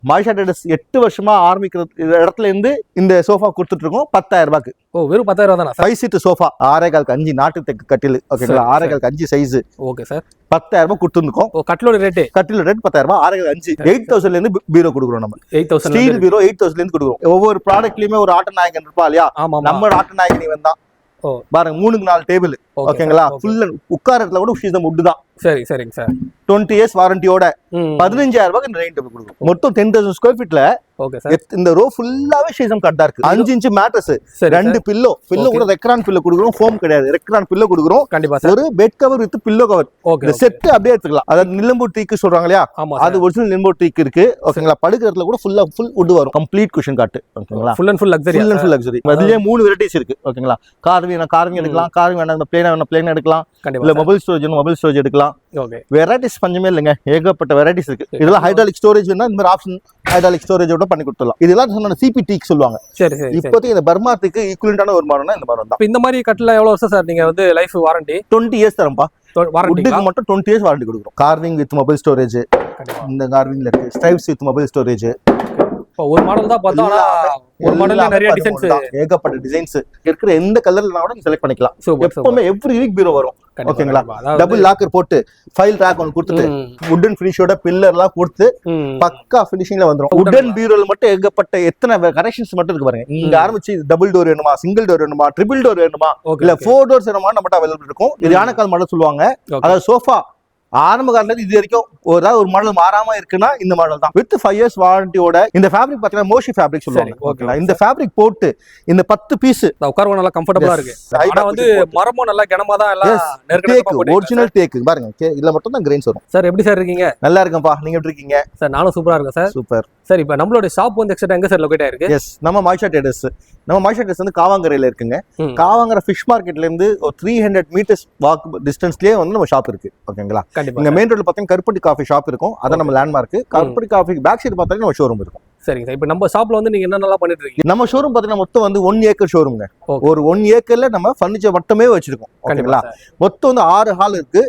Mayisha terrace 8 வருஷமா ஆரம்பிக்கிற இடத்துல இருந்து இந்த சோஃபா கொடுத்துட்டு இருக்கோம் 10,000 ரூபாய்க்கு. ஓ வெறும் 10,000 தானா? 5 சீட் சோஃபா 6.25 5 நாட்டு தெக்கு கட்டில். ஓகேங்களா? 6.25 5 சைஸ். Okay sir. 10,000 ரூபாய் கொடுத்துருக்கோம். ஓ கட்டிலோட ரேட் 10,000 ரூபாய் 6.25 8,000 இருந்து பீரோ கொடுக்குறோம். நம்ம 8,000 ஸ்டீல் பீரோ 8,000 இருந்து கொடுக்குறோம். ஒவ்வொரு ப்ராடக்ட்லயுமே ஒரு ஆட்ட நாயகன் இருப்பா இல்லையா? நம்ம ஆட்ட நாயகன் இவன் தான். பாருங்க 3க்கு 4 டேபிள். ஓகேங்களா? ஃபுல் உட்காரத்துல கூட ஷீசம் வுட் தான். சரி சரிங்க சார். 20 இயர்ஸ் வாரண்டியோட 15,000 ரூபாய்க்கு இந்த டைனிங் டேபிள் கொடுக்கும். மொத்தம் 10,000 ஸ்கொயர் ஃபீட்ல. Okay sir. இந்த ரோ ஃபுல்லாவே ஷீசம் கட் தான் இருக்கு. 5 இன்ச் மேட்ரஸ், 2 பில்லோ கூட ரெக்ரான் பில்லோ கொடுக்குறோம். ஃபோம் கிடையாது, ரெக்ரான் பில்லோ கொடுக்குறோம். கண்டிப்பா சார். ஒரு bed cover with pillow cover. இந்த செட் அப்படியே எடுத்துக்கலாம். அதாவது நிலம்பூர் டீக்கு சொல்றாங்க இல்லையா? அது ஒரிஜினல் நிலம்பூர் டீக் இருக்கு. ஓகேங்களா? படுக்கிறதுல கூட ஃபுல் வுட் வரும். கம்ப்ளீட் குஷன் காட்டு. ஓகேங்களா? Full and full luxury. அதுலயே 3 வெரைட்டிஸ் இருக்கு. ஓகேங்களா? கார்விங் எடுக்கலாம், கார்விங் வேணா பிளேனா எடுக்கலாம், இல்ல மொபைல் ஸ்டோரேஜ் எடுக்கலாம். ஓகே. வெரைட்டிஸ் பஞ்சமே இல்லைங்க, ஏகப்பட்ட வெரைட்டிஸ் இருக்கு. இதெல்லாம் ஹைட்ராலிக் ஸ்டோரேஜ் வேணா இந்த மாதிரி ஆப்ஷன் ஹைட்ராலிக் ஸ்டோரேஜோட பண்ணி கொடுத்துடலாம். இதெல்லாம் சொன்ன சிபி டீக் சொல்லுவாங்க. சரி சரி. இப்போதைக்கு இந்த பர்மாத்துக்கு ஈக்குவலண்டான ஒரு மாடல்னா இந்த மாடல் தான். இந்த மாதிரி கட்டில எவ்வளவு வருஷம் சார் நீங்க வந்து லைஃப் வாரண்டி? 20 இயர்ஸ் தரம்பா. வுட்டுக்கு மட்டும் 20 இயர்ஸ் வாரண்டி கொடுக்குறோம். Carving with mobile storage. இந்த கார்விங்ல இருக்கு. Stripes with mobile storage. ஒரு மாடல் தான் பார்த்தா ஒரு மாடல்ல நிறைய டிசைன்ஸ், ஏகப்பட்ட டிசைன்ஸ் இருக்கிற எந்த கலர்ல கூட செலக்ட் பண்ணிக்கலாம். எப்பவுமே எவ்ரி வீக் பீரோ வரும். ஓகேங்களா? டபுள் லாக்கர் போட்டு ஃபைல் ரேக் ஒன்னு கொடுத்துட்டு வுடன் ஃபினிஷோட பில்லர் எல்லாம் கொடுத்து பக்கா ஃபினிஷிங்ல வந்துரும். வுடன் பீரோல மட்டும் ஏகப்பட்ட எத்தனை கரெக்ஷன்ஸ் மட்டும் இருக்கு பாருங்க. இங்க ஆரம்பிச்சு டபுள் டோர் வேணுமா, சிங்கிள் டோர் வேணுமா, ட்ரிபிள் டோர் வேணுமா, இல்ல 4 டோர்ஸ் வேணுமா நம்மட்ட அவைலபிள் இருக்கும். இது யானைக்கால் மாடல் சொல்லுவாங்க. அதாவது சோஃபா ஆரம்ப காலத்துல இது வரைக்கும் ஒரு மாடல் மாறாம இருக்குன்னா இந்த மாடல் தான். வித் 5 இயர்ஸ் வாரண்டியோட. இந்த ஃபேப்ரிக் பாத்தீங்கன்னா மோஷி ஃபேப்ரிக் சொல்லுவாங்க. ஓகேங்களா? இந்த ஃபேப்ரிக் போட்டு இந்த 10 பீஸ் உட்கார்வ நல்லா கம்ஃபர்ட்டபிளா இருக்கு. ஆனா வந்து மரமும் நல்லா கனமா தான் எல்லாம் நெருக்கமா போட்டு ஒரிஜினல் டேக் பாருங்க. இதுல மட்டும் தான் கிரெயின்ஸ் வரும். சார் எப்படி சார் இருக்கீங்க? நல்லா இருக்கேன்ப்பா. நீங்க எப்படி இருக்கீங்க? சார் நானும் சூப்பரா இருக்கேன் சார். Super sir. இப்போ நம்மளோட ஷாப் வந்து எக்ஸாக்ட்டா எங்க சார் லொகேட் ஆயிருக்கு? எஸ், நம்ம மாயிஷா டெரஸ். நம்ம மாயிஷா டெரஸ் வந்து காவாங்கரையில இருக்குங்க. காவாங்கரை ஃபிஷ் மார்க்கெட்ல இருந்து ஒரு 300 மீட்டர்ஸ் வாக் டிஸ்டன்ஸ்லயே வந்து நம்ம ஷாப் இருக்கு. ஓகேங்களா? இங்க மெயின் ரோட்ல பாத்தீங்கன்னா கருப்பட்டி காஃபி ஷாப் இருக்கும். அதான் நம்ம லேண்ட்மார்க். கருப்பட்டி காஃபி பேக் சைடு பாத்தீங்கன்னா நம்ம ஷோரூம் இருக்கும். சரிங்க சார். இப்போ நம்ம ஷாப்ல வந்து நீங்க என்னென்னலாம் பண்ணிட்டு இருக்கீங்க? நம்ம ஷோரூம் பாத்தீங்கன்னா மொத்தம் வந்து 1 ஏக்கர் ஷோரூம்ங்க. ஒரு 1 ஏக்கர்ல நம்ம ஃபர்னிச்சர் மட்டுமே வச்சிருக்கோம். ஓகேங்களா? மொத்தம் வந்து 6 ஹால் இருக்கு.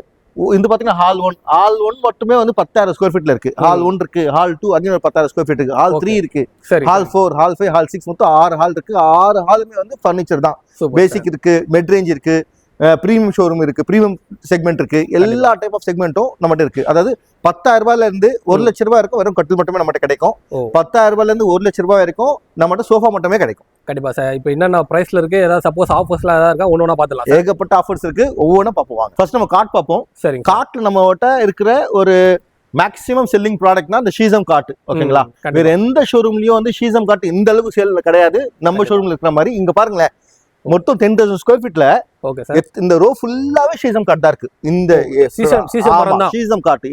இது பாத்தீங்கன்னா ஹால் 1 மட்டுமே வந்து 10,000 ஸ்கொயர் ஃபீட்ல இருக்கு. ஹால் 1 இருக்கு, ஹால் 2 அங்கே 10,000 ஸ்கொயர் ஃபீட் இருக்கு, ஹால் 3 இருக்கு, ஹால் 4, ஹால் 5, ஹால் 6 மொத்தம் 6 ஹால் இருக்கு. 6 ஹாலுமே வந்து ஃபர்னிச்சர் தான். பேசிக் இருக்கு, மிட் ரேஞ்ச் இருக்கு, பிரீமியம் ஷோரூம் இருக்கு, பிரீமியம் செக்மெண்ட் இருக்கு. எல்லா டைப் ஆஃப் செக்மெண்ட்டும் நம்மகிட்ட இருக்கு. அதாவது 10,000 ரூபாயில இருந்து 1 லட்சம் ரூபாய் வரைக்கும் வெறும் கட்டில் மட்டுமே நம்மகிட்ட கிடைக்கும். 10,000 ரூபாயில இருந்து 1 லட்சம் ரூபாய் வரைக்கும் நம்மகிட்ட சோஃபா மட்டுமே கிடைக்கும். கண்டிப்பா சார். இப்போ என்னென்ன பிரைஸ்ல இருக்கு, ஏதாவது சப்போஸ் ஆஃபர்ஸ்ல ஏதாவது இருக்கா, ஒவ்வொன்றா பார்த்துலாம். ஏகப்பட்ட ஆஃபர்ஸ் இருக்கு, ஒவ்வொன்றா பார்ப்போம். ஃபர்ஸ்ட் நம்ம கார்ட் பார்ப்போம். சரிங்க. கார்ட்ல நம்மகிட்ட இருக்கிற ஒரு மேக்ஸிமம் செல்லிங் ப்ராடக்ட்னா இந்த ஷீசம் கார்ட். ஓகேங்களா? வேற எந்த ஷோரூம்லயும் வந்து ஷீசம் கார்ட் இந்த அளவுக்கு சேல் கிடையாது. நம்ம ஷோரூம்ல இருக்கிற மாதிரி இங்க பாருங்களேன். மொத்தம் 10,000 ஸ்கொயர் ஃபீட்ல. Okay sir. இந்த ரோ ஃபுல்லாவே ஷீசம் கார்ட் தான் இருக்கு. இந்த ஷீசம் கார்ட்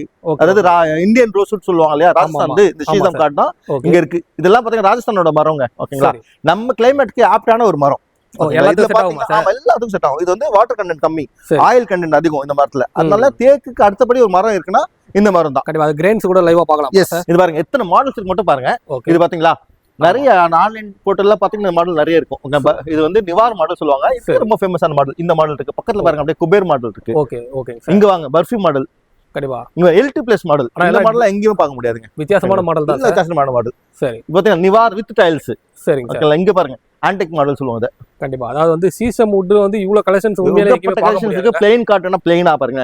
அதாவது இந்தியன் ரோஸ்வுட் சொல்லுவாங்க இல்லையா, ராஜஸ்தான். இந்த ஷீசம் கார்ட் தான் இங்க இருக்கு. இதெல்லாம் பாத்தீங்கன்னா ராஜஸ்தானோட மரங்க. ஓகேங்களா? நம்ம கிளைமேட்க்கு ஆப்டான ஒரு மரம். எல்லாத்துக்கும் செட் ஆகும். இது வந்து வாட்டர் கண்டென்ட் கம்மி, ஆயில் கண்டென்ட் அதிகம் இந்த மரத்துல. அதனால தேக்குக்கு அடுத்தபடி ஒரு மரம் இருக்குன்னா இந்த மரம் தான். கண்டிப்பா அது கிரெயின்ஸ் கூட லைவா பார்க்கலாம். இது பாருங்க எத்தனை மாடல்ஸ் இருக்கு மட்டும் பாருங்க. இது பாத்தீங்களா? நிறைய ஆன்லைன் போர்ட்டல்ல பாத்தீங்கன்னா மாடல் நிறைய இருக்கும். இது வந்து நிவார் மாடல் சொல்லுவாங்க. இது ரொம்ப ஃபேமஸான மாடல். இந்த மாடல் இருக்கு. பக்கத்துல பாருங்க அப்படியே குபேர் மாடல் இருக்கு. Okay okay. இங்க வாங்க பர்ஃபி மாடல். கண்டிப்பா இங்க LT+ மாடல். இந்த மாடல்ல எங்கேயும் பார்க்க முடியாதுங்க. வித்தியாசமான மாடல் தான். வித்தியாசமான மாடல். சரி. பாத்தீங்கன்னா நிவார் வித் டைல்ஸ். சரிங்க சார். இங்க பாருங்க ஆன்டிக் மாடல் சொல்லுவாங்க. கண்டிப்பா. அதாவது வந்து சீசம் வுட் வந்து இவ்வளவு கலெக்ஷன்ஸ் உண்மையிலேயே இருக்கு. பிளைன் கார்ட்னா பிளைனா பாருங்க.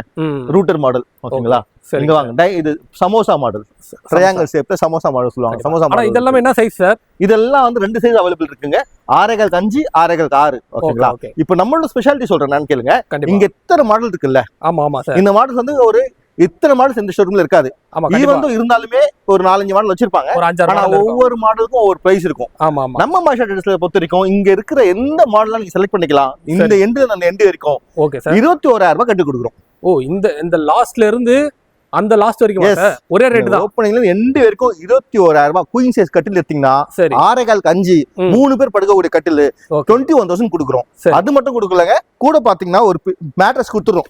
Router model. ஓகேங்களா? இங்க வாங்க. இது சமோசா மாடல். ட்ரையாங்கிள் ஷேப்ல சமோசா மாடல் சொல்லுவாங்க. சமோசா மாடல். இதெல்லாம் என்ன சைஸ் சார்? இதெல்லாம் வந்து 2 சைஸ் அவைலபிள் இருக்குங்க. 6.5 6.6. ஓகேங்களா? இப்போ நம்மளோட ஸ்பெஷாலிட்டி சொல்றேன் நான் கேளுங்க. இங்க எத்தனை மாடல் இருக்குல்ல? ஆமா ஆமா சார். இந்த மாடல் வந்து ஒரு இத்தனை மாடல்ஸ் இந்த ஷோரூம்ல இருக்காது. ஈவன் இருந்தாலுமே ஒரு 4-5 மாடல் வச்சிருப்பாங்க. ஆனா ஒவ்வொரு மாடலுக்கும் ஒவ்வொரு பிரைஸ் இருக்கும். நம்ம மாயிஷா டெரஸ்ல பொறுத்த வரைக்கும் இங்க இருக்கிற எந்த மாடலும் நீங்க செலக்ட் பண்ணிக்கலாம். இந்த எண்டு அந்த எண்டு வரைக்கும் 21,000 ரூபாய் கட்டி கொடுக்குறோம். ஓ இந்த லாஸ்ட்ல இருந்து அந்த லாஸ்ட் வரைக்கும் ஒரே ரேட் தான். ஓப்பனிங்ல எண்டு வரைக்கும் 21,000 ரூபாய். குயின் சைஸ் கட்டில் எடுத்தீங்கன்னா 6.5 3 பேர் படுக்கக்கூடிய கட்டில் 21,000 கொடுக்குறோம். அது மட்டும் கொடுக்கலங்க, கூட பாத்தீங்கன்னா ஒரு மேட்ரஸ் கொடுத்துறோம்.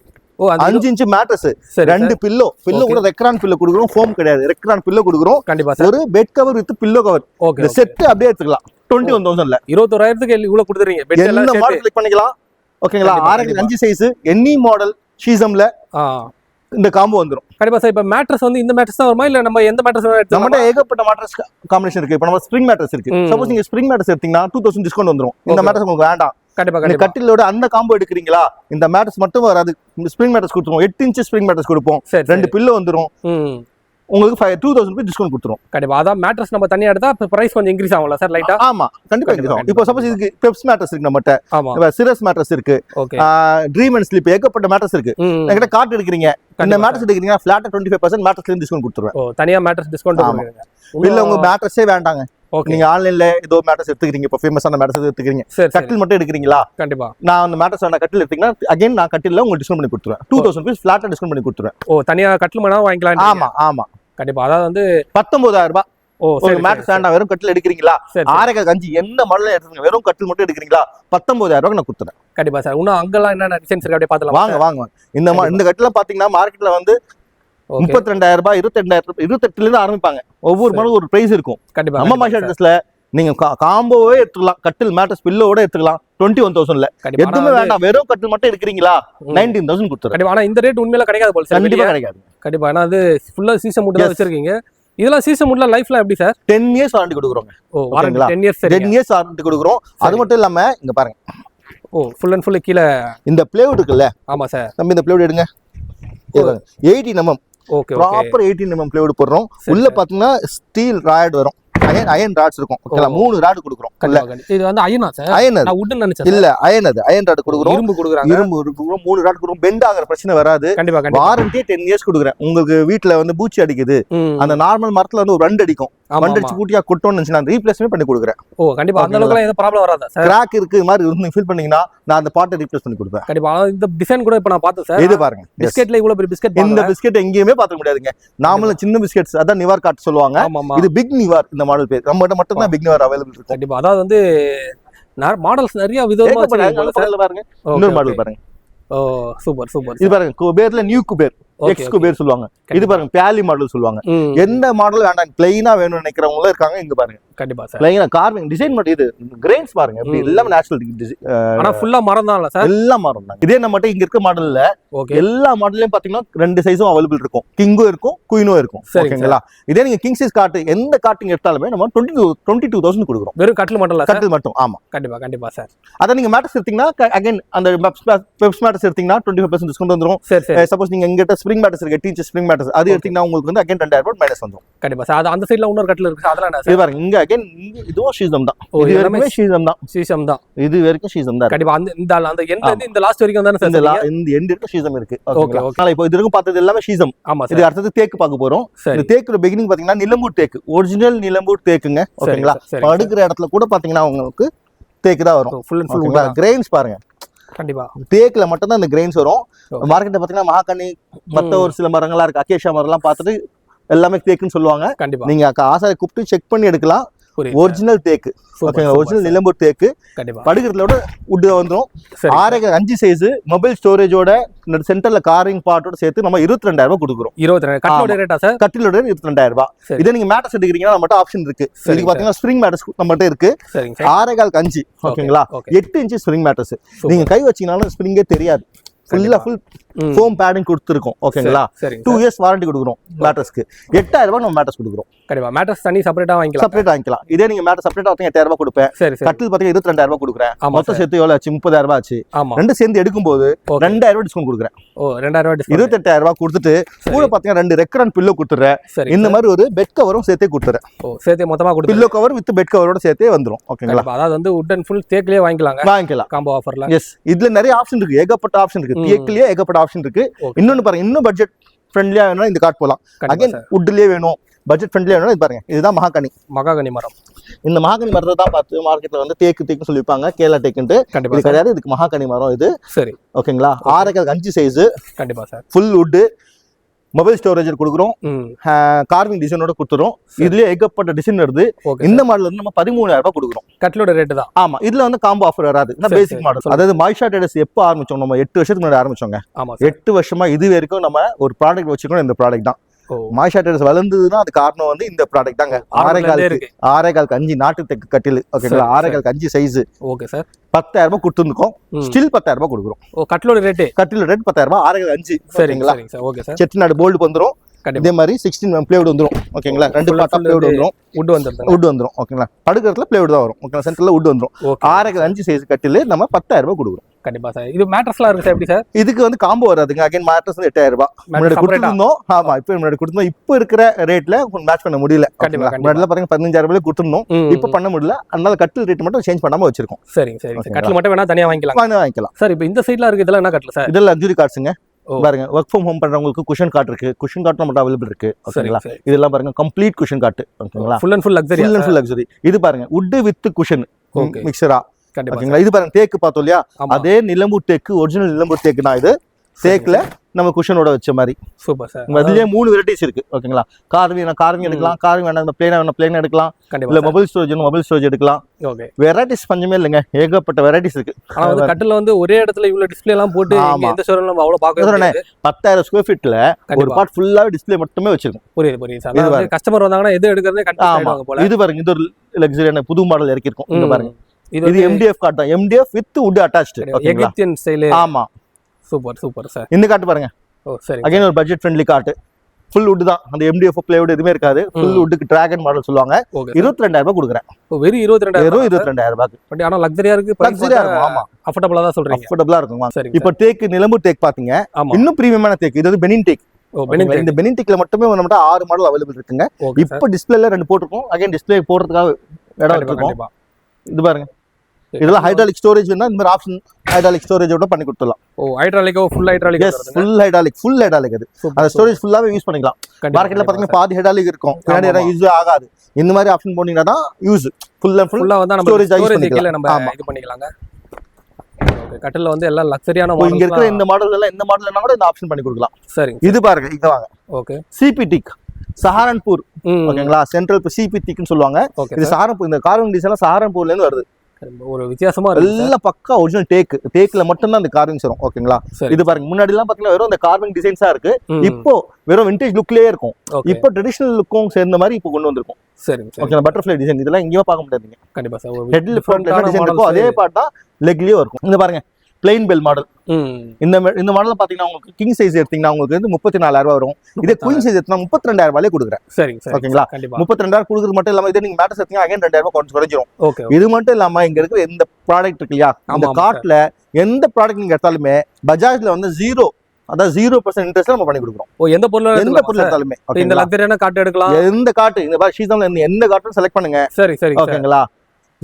5 இன்ச் மேட்ரஸ், 2 பில்லோ கூட ரெக்ரான் பில்லோ கொடுக்குறோம். ஃபோம் கிடையாது, ரெக்ரான் பில்லோ கொடுக்குறோம். ஒரு bed cover with pillow cover. இந்த செட் அப்படியே எடுத்துக்கலாம். 21,000ல 21,000க்கு இவ்வளவு கொடுத்துறீங்க. என்ன மாடல் கிளிக் பண்ணிக்கலாம். ஓகேங்களா? 6.5 சைஸ் எனி மாடல் ஷீசம்ல இந்த காம்போ வந்துரும். கண்டிப்பா சார். இப்ப மேட்ரஸ் வந்து இந்த மேட்ரஸ் தான் வருமா இல்ல நம்ம எந்த மேட்ரஸ் வேணா எடுத்துக்கலாம்? நம்மட்ட ஏகப்பட்ட மேட்ரஸ் காம்பினேஷன் இருக்கு. இப்போ நம்ம ஸ்ப்ரிங் மேட்ரஸ் இருக்கு. சப்போஸ் நீங்க ஸ்ப்ரிங் மேட்ரஸ் எடுத்தீங்கன்னா 2000 டிஸ்கவுண்ட் வந்துரும். இந்த மேட்ரஸ் உங்களுக்கு வேண்டாம், கண்டிப்பா இந்த கண்டிப்பா கட்டிலோட அந்த காம்போ எடுக்கிறீங்களா, இந்த மேட்ரஸ் மட்டும் வராது, ஸ்ப்ரிங் மேட்ரஸ் கொடுத்துருவோம். 8 இன்ச் ஸ்ப்ரிங் மேட்ரஸ் கொடுப்போம், சரி 2 பில்லோ வந்துரும், உங்களுக்கு 2000 ரூபாய் டிஸ்கவுண்ட் கொடுத்துரும். கண்டிப்பா. அதான் மேட்ரஸ் நம்ம தனியா எடுத்தா பிரைஸ் கொஞ்சம் இன்க்ரீஸ் ஆகும்ல சார் லைட்டா? ஆமா கண்டிப்பா இன்க்ரீஸ் ஆகும். இப்போ சப்போஸ் இதுக்கு பெப்ஸ் மேட்ரஸ் இருக்கு, நம்மட்ட ஆமா சிரஸ் மேட்ரஸ் இருக்கு, ஓகே ட்ரீம் அண்ட் ஸ்லீப் ஏகப்பட்ட மேட்ரஸ் இருக்கு. என்கிட்ட கார்ட் எடுக்கிறீங்க, இந்த மேட்ரஸ் எடுக்கிறீங்க, ஃபிளாட்டா 25% மேட்ரஸ்ல இருந்து டிஸ்கவுண்ட் கொடுத்துருவேன். ஓ தனியா மேட்ரஸ் டிஸ்கவுண்ட் கொடுங்க. இல்ல உங்க மேட்ரஸே வேண்டாங்க, நீங்க ஆன்லைன்ல ஏதோ மேட்ரஸ் எடுத்துக்கிறீங்க, இப்போ ஃபேமஸான மேட்ரஸ் எடுத்துக்கிறீங்க, கட்டில் மட்டும் எடுக்கிறீங்களா, கண்டிப்பா நான் அந்த மேட்ரஸ் வேணா கட்டில் எடுத்தீங்கன்னா அகைன் நான் கட்டில்ல உங்களுக்கு டிஸ்கவுண்ட் பண்ணி கொடுத்துருவேன். 2000 ரூபாய் ஃபிளாட்டா டிஸ்கவுண்ட் பண்ணி கொடுத்துருவேன். ஓ தனியா கட்டில் வேணா வாங்கிக்கலாம். ஆமா ஆமா கண்டிப்பா. அதாவது வந்து 19000 ரூபாய். ஓ ஒரு மேட்ரஸ் வேண்டாம், வெறும் கட்டில் எடுக்கிறீங்களா, ஆரேகால் கஞ்சி எந்த மாடல்ல எடுத்துங்க, வெறும் கட்டில் மட்டும் எடுக்கிறீங்களா, 19000 ரூபாய் நான் கொடுத்துறேன். கண்டிப்பா சார். இன்னும் அங்கெல்லாம் என்னென்ன டிசைன்ஸ் இருக்கு அப்படியே பார்த்தலாம். வாங்க வாங்க. இந்த கட்டில பாத்தீங்கன்னா மார்க்கெட்ல வந்து 32000 ரூபாய் 22000 28ல இருந்து ஆரம்பிப்பாங்க. ஒவ்வொரு மாடலும் ஒரு பிரைஸ் இருக்கும். கண்டிப்பா நம்ம மாஷா ட்ரெஸ்ல நீங்க காம்போவே எடுத்துக்கலாம், கட்டில் மேட்ரஸ் பில்லோட எடுத்துக்கலாம் 21000ல. எதுவுமே வேண்டாம், வெறும் கட்டில் மட்டும் எடுக்கிறீங்களா 19000 கொடுத்துறேன். கண்டிப்பா. ஆனா இந்த ரேட் உண்மையில கிடைக்காது போல சார். கண்டிப்பா கிடைக்காது. கண்டிப்பா. ஆனா அது ஃபுல்லா சீசன் மூட்ல வச்சிருக்கீங்க. இதெல்லாம் சீசன் மூட்ல லைஃப்ல எப்படி சார்? 10 இயர்ஸ் வாரண்டி கொடுக்குறோங்க. ஓ வாரண்டி 10 இயர்ஸ். 10 இயர்ஸ் வாரண்டி கொடுக்குறோம். அது மட்டும் இல்லாம இங்க பாருங்க, ஓ ஃபுல் அண்ட் ஃபுல் கீழ இந்த பிளேவுட் இருக்குல்ல. ஆமா சார். நம்ம இந்த பிளேவுட் எடுங்க, 18 mm. Okay proper 18 mm plywood போடுறோம். உள்ள பாத்தீங்கன்னா ஸ்டீல் ராட் வரும், அயன் ராட்ஸ் இருக்கும். ஓகேங்களா, 3 ராட் கொடுக்குறோம். இது வந்து அயனா சார்? அயன் நான் வுட் நினைச்சேன். இல்ல அயன், அது அயன் ராட் கொடுக்குறோம். இரும்பு கொடுக்குறாங்க. இரும்பு கொடுக்குறோம், 3 ராட் கொடுக்குறோம். பெண்ட் ஆகிற பிரச்சனை வராது. கண்டிப்பா கண்டிப்பா. வாரண்டி 10 இயர்ஸ் கொடுக்குறேன். உங்களுக்கு வீட்ல வந்து பூச்சி அடிக்குது, அந்த நார்மல் மரத்துல வந்து ஒரு ரண்டு அடிக்கும், ரண்டு அடிச்சு கூட்டியா கொட்டோம்னு நினைச்சு நான் ரீப்ளேஸ்மென்ட் பண்ணி கொடுக்குறேன். ஓ கண்டிப்பா. அந்த அளவுக்கு எந்த ப்ராப்ளம் வராதா சார்? கிராக் இருக்கு மாதிரி நீங்க ஃபீல் பண்ணீங்கன்னா நான் அந்த பார்ட்டை ரீப்ளேஸ் பண்ணி கொடுப்பேன். கண்டிப்பா. இந்த டிசைன் கூட இப்ப நான் பார்த்தேன் சார். இது பாருங்க, பிஸ்கட்ல இவ்வளவு பெரிய பிஸ்கட். இந்த பிஸ்கட் எங்கேயுமே பார்க்க முடியாதுங்க. நார்மலா சின்ன பிஸ்கட்ஸ் அதான் நிவார் காட் சொல்லுவாங்க. இது பிக் நிவார். இந்த மாடல் பேர் நம்மகிட்ட மட்டும் தான் பிக் நிவார் அவைலபிள் இருக்கும். கண்டிப்பா. அதாவது வந்து மாடல்ஸ் நிறைய விதமா பாருங்க. இன்னொரு மாடல் பாருங்க. ஓ சூப்பர் சூப்பர். இது பாருங்க, குபேர்ல நியூ குபேர், எக்ஸ் குபேர் சொல்லுவாங்க. இது பாருங்க பியாலி மாடல் சொல்லுவாங்க. எந்த மாடல் வேண்டாம், பிளைனா வேணும்னு நினைக்கிறவங்களும் இருக்காங்க. இங்க பாருங்க, கண்டிப்பா சார். பிளைனா கார்விங் டிசைன் மட்டும். இது கிரெயின்ஸ் பாருங்க, இப்படி எல்லாமே நேச்சுரல். ஆனா ஃபுல்லா மரம் தான் சார்? எல்லாம் மரம் தான். இதே நம்மட்ட இங்க இருக்க மாடல்ல எல்லா மாடல்லயும் பாத்தீங்கன்னா 2 சைஸும் அவைலபிள் இருக்கும். கிங்கும் இருக்கும், குயினும் இருக்கும். ஓகேங்களா. இதே நீங்க கிங் சைஸ் காட்டு எந்த காட்டிங் எடுத்தாலுமே நம்ம 22,000 கொடுக்குறோம். வெறும் கட்டில் மட்டும் இல்ல, கட்டில் மட்டும். ஆமா கண்டிப்பா கண்டிப்பா சார். அத நீங்க மேட்ரஸ் எடுத்தீங்கன்னா அகைன் அந்த பெப்ஸ் மேட்ரஸ் எடுத்தீங்கன்னா 25% டிஸ்கவுண்ட் வந்துரும். சப்போஸ் நீங்க எங்கிட்ட ஸ்ப்ரிங் மேட்ரஸ் இருக்கு, 8 இன்ச் ஸ்ப்ரிங் மேட்ரஸ், அது எடுத்தீங்கன்னா உங்களுக்கு வந்து அகைன் 2000 ரூபாய் மைனஸ் வந்துரும். கண்டிப்பா சார். அது அந்த சைடுல இன்னொரு கட்டில் இருக்கு, அதெல்லாம் என்ன சார்? இது பாருங்க, இங்க அகைன் இதுவும் ஷீசம் தான். இது எல்லாமே ஷீசம் தான். ஷீசம் தான். இது வரைக்கும் ஷீசம் தான். கண்டிப்பா. அந்த எண்ட் இருந்து இந்த லாஸ்ட் வரைக்கும் தான சார்? இந்த எண்ட் இருக்கு ஷீசம் இருக்கு. ஓகேங்களா. இப்போ இது வரைக்கும் பார்த்தது எல்லாமே ஷீசம். ஆமா சார். இது அடுத்து தேக்கு பார்க்க போறோம். இந்த தேக்குற பிகினிங் பாத்தீங்கன்னா நிலம்பூர் தேக்கு, ஒரிஜினல் நிலம்பூர் தேக்குங்க. ஓகேங்களா. படுக்கிற இடத்துல கூட பாத்தீங்கன்னா உங்களுக்கு தேக்கு தான் வரும். ஃபுல் அண்ட் ஃபுல் கிரெயின்ஸ் பாருங்க. கண்டிப்பா. தேக்குல மட்டும் தான் இந்த கிரெயின்ஸ் வரும். மார்க்கெட்ல பாத்தீங்கன்னா மகாகனி மத்த ஒரு சில மரங்களா இருக்கு, அகேஷியா மரம்லாம் பார்த்துட்டு எல்லாமே தேக்குன்னு சொல்லுவாங்க. கண்டிப்பா. நீங்க ஆசாரி கூப்பிட்டு செக் பண்ணி எடுக்கலாம். ஒரிஜினல் தேக்கு. ஓகேங்களா, ஒரிஜினல் நிலம்பூர் தேக்கு. படுக்கிறதோட வுட் வந்துரும். 6.5 சைஸ் மொபைல் ஸ்டோரேஜோட சென்டர்ல காரிங் பார்ட்டோட சேர்த்து நம்ம 22,000 ரூபாய் கொடுக்குறோம். 22,000 கட்டிலோட ரேட்டா சார்? கட்டிலோட 22,000 ரூபாய். இதே நீங்க மேட்ரஸ் எடுக்கிறீங்கன்னா நம்மட்ட ஆப்ஷன் இருக்கு. இதுக்கு பாத்தீங்கன்னா ஸ்ப்ரிங் மேட்ரஸ் நம்மட்ட இருக்கு. 6.5 ஓகேங்களா. 8 இன்ச் ஸ்ப்ரிங் மேட்ரஸ். நீங்க கை வச்சீங்கனாலும் ஸ்ப்ரிங்கே தெரியாது. ஃபுல்லா ஃபுல் ஃபோம் பேடிங் கொடுத்துருக்கோம். ஓகேங்களா. 2 இயர்ஸ் வாரண்டி கொடுக்குறோம் மேட்ரஸ்க்கு. 8,000 ரூபாய் நம்ம மேட்ரஸ் கொடுக்குறோம். கண்டிப்பா. மேட்ரஸ் தனி செப்பரேட்டா வாங்கிக்கலாம். செப்பரேட் வாங்கிக்கலாம். இதே நீங்க மேட்ரஸ் செப்பரேட்டா வாங்க 8,000 ரூபாய் கொடுப்பேன். கட்டில் பாத்தீங்கன்னா 22,000 ரூபாய் கொடுக்குறேன். மொத்தம் சேர்த்து எவ்வளவு ஆச்சு? 30,000 ரூபாய் ஆச்சு. ரெண்டு சேர்ந்து எடுக்கும்போது 2,000 ரூபாய் டிஸ்கவுண்ட் கொடுக்குறேன். ஓ 2,000 ரூபாய் டிஸ்கவுண்ட். 28,000 ரூபாய் கொடுத்துட்டு கூட பாத்தீங்கன்னா 2 ரெக்கரன் பில்லோ கொடுத்துறேன். இந்த மாதிரி ஒரு பெட் கவரும் சேர்த்தே கொடுத்துறேன். ஓ சேர்த்தே மொத்தமா கொடுத்து பில்லோ கவர் வித் பெட் கவரோட சேர்த்தே வந்துரும். ஓகேங்களா. அதாவது வந்து வுட் அண்ட் ஃபுல் தேக்லயே வாங்கிக்கலாம் காம்போ ஆஃபர்ல. எஸ், இதுல நிறைய ஆப்ஷன் இருக்கு, ஏகப்பட்ட ஆப்ஷன் இருக்கு. தேக்லயே ஏகப்பட்ட ஆப்ஷன் இருக்கு. இன்னொன்னு பாருங்க, இன்னும் பட்ஜெட் ஃப்ரெண்ட்லியா வேணும்னா இந்த கார்ட் போலாம். அகைன் வுட்லயே வேணும், பட்ஜெட் ஃப்ரெண்ட்லியா வேணும். இது பாருங்க, இதுதான் மகாகனி மரம். இந்த மகாகனி மரத்தை தான் பார்த்து மார்க்கெட்ல வந்து தேக்கு சொல்லிப்பாங்க, கேரளா தேக்குன்ட்டு. இது கிடையாது, இதுக்கு மகாகனி மரம் இது. சரி ஓகேங்களா. 6.5 சைஸ். கண்டிப்பா sir. Full would, mobile storage கொடுக்குறோம், கார்விங் டிசைனோட கொடுத்துரும். இதுலயே ஏகப்பட்ட டிசைன் வருது. இந்த மாடல் வந்து நம்ம 13,000 ரூபாய் கொடுக்குறோம். கட்டிலோட ரேட்டு தான். ஆமா, இதுல வந்து காம்போ ஆஃபர் வராது. Basic model. அதாவது மாய்ஷா ட்ரேடர்ஸ் எப்போ ஆரம்பிச்சோம்? நம்ம 8 வருஷத்துக்கு முன்னாடி ஆரம்பிச்சோங்க. 8 வருஷமா இது வரைக்கும் நம்ம ஒரு ப்ராடக்ட் வச்சுக்கணும். இந்த ப்ராடக்ட் தான் மாஷா ட்ரேடர்ஸ் வளர்ந்ததுன்னா அது காரணம் வந்து இந்த ப்ராடக்ட் தாங்க. 6.25 5 நாட்டு தெக்கு கட்டில் ஓகேங்களா, 6.25 5 சைஸ். Okay sir. 10,000 ரூபாய் கொடுத்துருக்கோம், ஸ்டில் 10,000 ரூபாய் கொடுக்குறோம். கட்டிலோட ரேட் 10,000 ரூபாய் 6.25. சரிங்களா. Okay sir. செட்டிநாடு போல்டு வந்துரும். இதே மாதிரி 16 பிளேவுட் வந்துரும் ஓகேங்களா. 2 பார்ட்டா பிளேவுட் வந்துரும், வுட் வந்துரும் ஓகேங்களா. படுக்கிறதுல பிளேவுட் தான் வரும் ஓகேங்களா, சென்டர்ல வுட் வந்துரும். 6.25 சைஸ் கட்டில் நம்ம 10,000 ரூபாய் கொடுக்குறோம். கண்டிப்பா சார். இது மேட்ரஸ்லாம் இருக்கு சார் எப்படி சார்? இதுக்கு வந்து காம்போ வராதுங்க. அகைன் மேட்ரஸ் வந்து 8,000 ரூபாய் முன்னாடி கொடுத்துருந்தோம். ஆமா இப்போ முன்னாடி கொடுத்தோம். இப்போ இருக்கிற ரேட்ல மேட்ச் பண்ண முடியல. முன்னாடில பாத்தீங்க 15,000 ரூபாய் கொடுத்துருந்தோம், இப்போ பண்ண முடியல. அதனால கட்டில் ரேட் மட்டும் சேஞ்ச் பண்ணாம வச்சிருக்கோம். சரிங்க சரி. கட்டில் மட்டும் வேணா தனியா வாங்கிக்கலாம் சார். இப்போ இந்த சைடுல இருக்கு இதெல்லாம் என்ன கட்டில் சார்? இதெல்லாம் லக்ஸரி கார்ட்ஸ்ங்க. பாருங்க ஒர்க் ஃப்ரம் ஹோம் பண்றவங்களுக்கு குஷன் கார்ட் இருக்கு. குஷன் கார்ட் மட்டும் அவைலபிள் இருக்கு ஓகேங்களா. இதெல்லாம் பாருங்க கம்ப்ளீட் குஷன் கார்ட் ஓகேங்களா. Full and full luxury. இது பாருங்க வுட் வித் குஷன் மிக்சரா ஓகேங்களா. இது பாருங்க தேக்கு பார்த்தோம் இல்லையா, அதே நிலம்பூர் தேக்கு, ஒரிஜினல் நிலம்பூர் தேக்கு தான் இது. தேக்குல நம்ம குஷனோட வச்ச மாதிரி. Super sir. அதுலயே 3 வெரைட்டிஸ் இருக்கு ஓகேங்களா. கார்விங் எடுக்கலாம், கார்விங் வேணா பிளேனா எடுக்கலாம், இல்ல மொபைல் ஸ்டோரேஜ் எடுக்கலாம். ஓகே. வெரைட்டிஸ் பஞ்சமே இல்லைங்க, ஏகப்பட்ட வெரைட்டிஸ் இருக்கு. ஆனா வந்து கட்டில வந்து ஒரே இடத்துல இவ்வளவு டிஸ்ப்ளே எல்லாம் போட்டு எந்த ஷோரூம்ல நம்ம அவ்வளவு பார்க்க முடியாது. 10,000 ஸ்கொயர் ஃபீட்ல ஒரு பார்ட் ஃபுல்லாவே டிஸ்ப்ளே மட்டுமே வச்சிருக்கோம். புரியுது சார். அதாவது கஸ்டமர் வந்தாங்கன்னா எது எடுக்கிறதே கண்டிப்பா போல. இது பாருங்க, இது ஒரு லக்ஸரியான புது மாடல் இறக்கி இருக்கோம். இங்க பாருங்க, இது MDF கார்ட் தான். MDF வித் வுட் அட்டாச்ட் ஓகேங்களா. எகிப்தியன் ஸ்டைல். ஆமா சூப்பர் சார். இந்த கார்ட் பாருங்க. சரி. அகைன் ஒரு budget friendly card. Full would தான். அந்த MDF பிளேவுட் எதுவுமே இருக்காது. ஃபுல் வுட்க்கு டிராகன் மாடல் சொல்லுவாங்க. 22,000 ரூபாய் கொடுக்குறேன். வெறும் 22,000 ரூபாய்க்கு. பட் ஆனா லக்ஸரியா இருக்கு. லக்ஸரியா இருக்கும். ஆமா, அஃபோர்டபிளா தான் சொல்றீங்க. அஃபோர்டபிளா இருக்கும். இப்போ தேக்கு நிலம்பூர் தேக்கு பாத்தீங்க, இன்னும் பிரீமியமான தேக்கு. இது வந்து பெனின் தேக். இந்த பெனின் தேக்ல மட்டுமே நம்மட்ட 6 மாடல் அவைலபிள் இருக்குங்க. இப்போ டிஸ்ப்ளேல 2 போட்டுருக்கோம். அகைன் டிஸ்ப்ளே போடுறதுக்காக இடம் வச்சிருக்கோம். இது பாருங்க, இதெல்லாம் ஹைட்ராலிக் ஸ்டோரேஜ் வேணா இந்த மாதிரி ஆப்ஷன் ஹைட்ராலிக் ஸ்டோரேஜோட பண்ணி கொடுத்துடலாம். ஹைட்ராலிக்கோ full hydraulic. Yes, full hydraulic அது. அந்த ஸ்டோரேஜ் ஃபுல்லாவே யூஸ் பண்ணிக்கலாம். மார்க்கெட்ல பாத்தீங்கன்னா பாதி ஹைட்ராலிக் இருக்கும், பின்னாடி எல்லாம் யூஸ் ஆகாது. இந்த மாதிரி ஆப்ஷன் போனீங்கன்னா தான் யூஸ் ஃபுல்லா வந்து நம்ம ஸ்டோரேஜ் யூஸ் பண்ணிக்கலாம். நம்ம இது பண்ணிக்கலாங்க. ஓகே. கட்டில்ல வந்து எல்லாம் லக்ஸரியான மாடல். இங்க இருக்கிற இந்த மாடல் எல்லாம் இந்த மாடல்னா கூட இந்த ஆப்ஷன் பண்ணி கொடுக்கலாம். சரி. இது பாருங்க, இங்க வாங்க. ஓகே. சிபிடிக் சஹாரன்பூர் ஓகேங்களா. சென்ட்ரல் சிபிடிக்னு சொல்லுவாங்க. இது சஹாரன்பூர். இந்த கார்விங் டிசைன் சஹாரன்பூர்ல இருந்து வருது. ஒரு வித்தியாசமா எல்லாம் பக்கா ஒரிஜினல் தேக்ல மட்டும் தான் அந்த கார்விங்ஸ் வரும் ஓகேங்களா. இது பாருங்க, முன்னாடி எல்லாம் பாத்தீங்கன்னா வெறும் அந்த கார்விங் டிசைன்ஸா இருக்கு. இப்போ வெறும் விண்டேஜ் லுக்லயே இருக்கும். இப்போ ட்ரெடிஷனல் லுக்கும் சேர்ந்த மாதிரி இப்போ கொண்டு வந்திருக்கோம். சரி ஓகே. பட்டர்ஃப்ளை டிசைன் இதெல்லாம் எங்கேயும் பார்க்க முடியாதுங்க. கண்டிப்பா சார். ஹெட்ல ஃப்ரண்ட்ல டிசைன் இருக்கும், அதே பார்ட் தான் லெக்லயே இருக்கும். இங்க பாருங்க பிளைன் பெல் மாடல். இந்த மாடல் பாத்தீங்கன்னா உங்களுக்கு கிங் சைஸ் எடுத்தீங்கன்னா உங்களுக்கு வந்து 34,000 ரூபாய் வரும். இதே குயின் சைஸ் எடுத்தா 32,000 ரூபாயிலே கொடுக்குறேன். சரிங்க ஓகேங்களா. 32,000 கொடுக்குறது மட்டும் இல்லாம இதே நீங்க மேட்டர்ஸ் எடுத்தீங்கன்னா அகைன் 2,000 ரூபாய் குறைஞ்சிரும். இது மட்டும் இல்லாம இங்க இருக்கிற எந்த ப்ராடக்ட் இருக்கு இல்லையா, அந்த கார்ட்ல எந்த ப்ராடக்ட் நீங்க எடுத்தாலுமே பஜாஜ்ல வந்து 0% இன்ட்ரெஸ்ட்ல நம்ம பண்ணி கொடுக்குறோம். எந்த பொருள் எடுத்தாலுமே இந்த லக்ஸரியான கார்ட் எடுக்கலாம். எந்த கார்ட் இந்த மாதிரி ஷீசன்ல எந்த கார்ட்டும் செலக்ட் பண்ணுங்க. சரி ஓகேங்களா.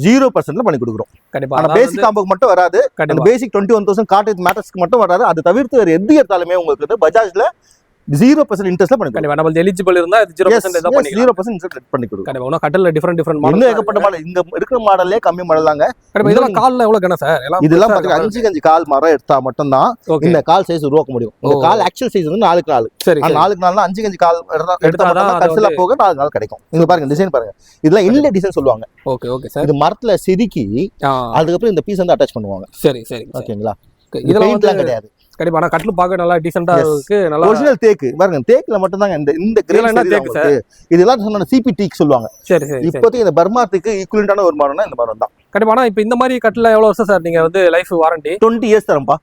0% பண்ணி கொடுக்குறோம். ஆனா பேசிக் காம்போக்கு மட்டும் வராது. அந்த பேசிக் 21,000 கார்ட் வித் மேட்டர்ஸ்க்கு மட்டும் வராது. அது தவிர்த்து வேற எது எடுத்தாலுமே உங்களுக்கு வந்து பஜாஜ்ல 0% இன்ட்ரெஸ்ட்ல பண்ணி கொடுங்க. நம்ம எலிஜிபிள் இருந்தா 0% தான் பண்ணி 0% இன்ட்ரெஸ்ட் பண்ணி கொடுங்க. கண்டிப்பா. கட்டல்ல டிஃபரண்ட் மாடல், இன்னும் ஏகப்பட்ட மாடல். இங்க இருக்கிற மாடல்லே கம்மி மாடல் தாங்க. இதெல்லாம் கால்ல எவ்வளவு கன சார்? இதெல்லாம் பாத்தீங்க 5 கால் மரம் எடுத்தா மட்டும் தான் இந்த கால் சைஸ் உருவாக்க முடியும். இந்த கால் ஆக்சுவல் சைஸ் வந்து 4 4. சரி. 4 4னா 5 கால் எடுத்தா தான் கட்ஸ்ல போக 4 கால் கிடைக்கும். இங்க பாருங்க டிசைன் பாருங்க. இதெல்லாம் இன்லே டிசைன் சொல்லுவாங்க. Okay sir. இது மரத்துல செதுக்கி அதுக்கு அப்புறம் இந்த பீஸ் வந்து அட்டாச் பண்ணுவாங்க. சரி ஓகேங்களா. இதெல்லாம் வந்து கிடையாது. கண்டிப்பா. ஆனா கட்டில் பார்க்க நல்லா டீசென்ட்டா இருக்கு. நல்லா ஒரிஜினல் தேக்கு பாருங்க. தேக்குல மட்டும் தாங்க இந்த கிரேட் தேக்கு சார். இதெல்லாம் சொன்ன சிபிடிக் சொல்லுவாங்க. சரி. இப்போதைக்கு இந்த பர்மாத்துக்கு ஈக்குவலன்ட்டான ஒரு மரம்னா இந்த மரம் தான். கண்டிப்பா. ஆனா இப்போ இந்த மாதிரி கட்டில் எவ்வளவு வருஷம் சார் நீங்க வந்து லைஃப் வாரண்டி? 20 இயர்ஸ் தரம்பா.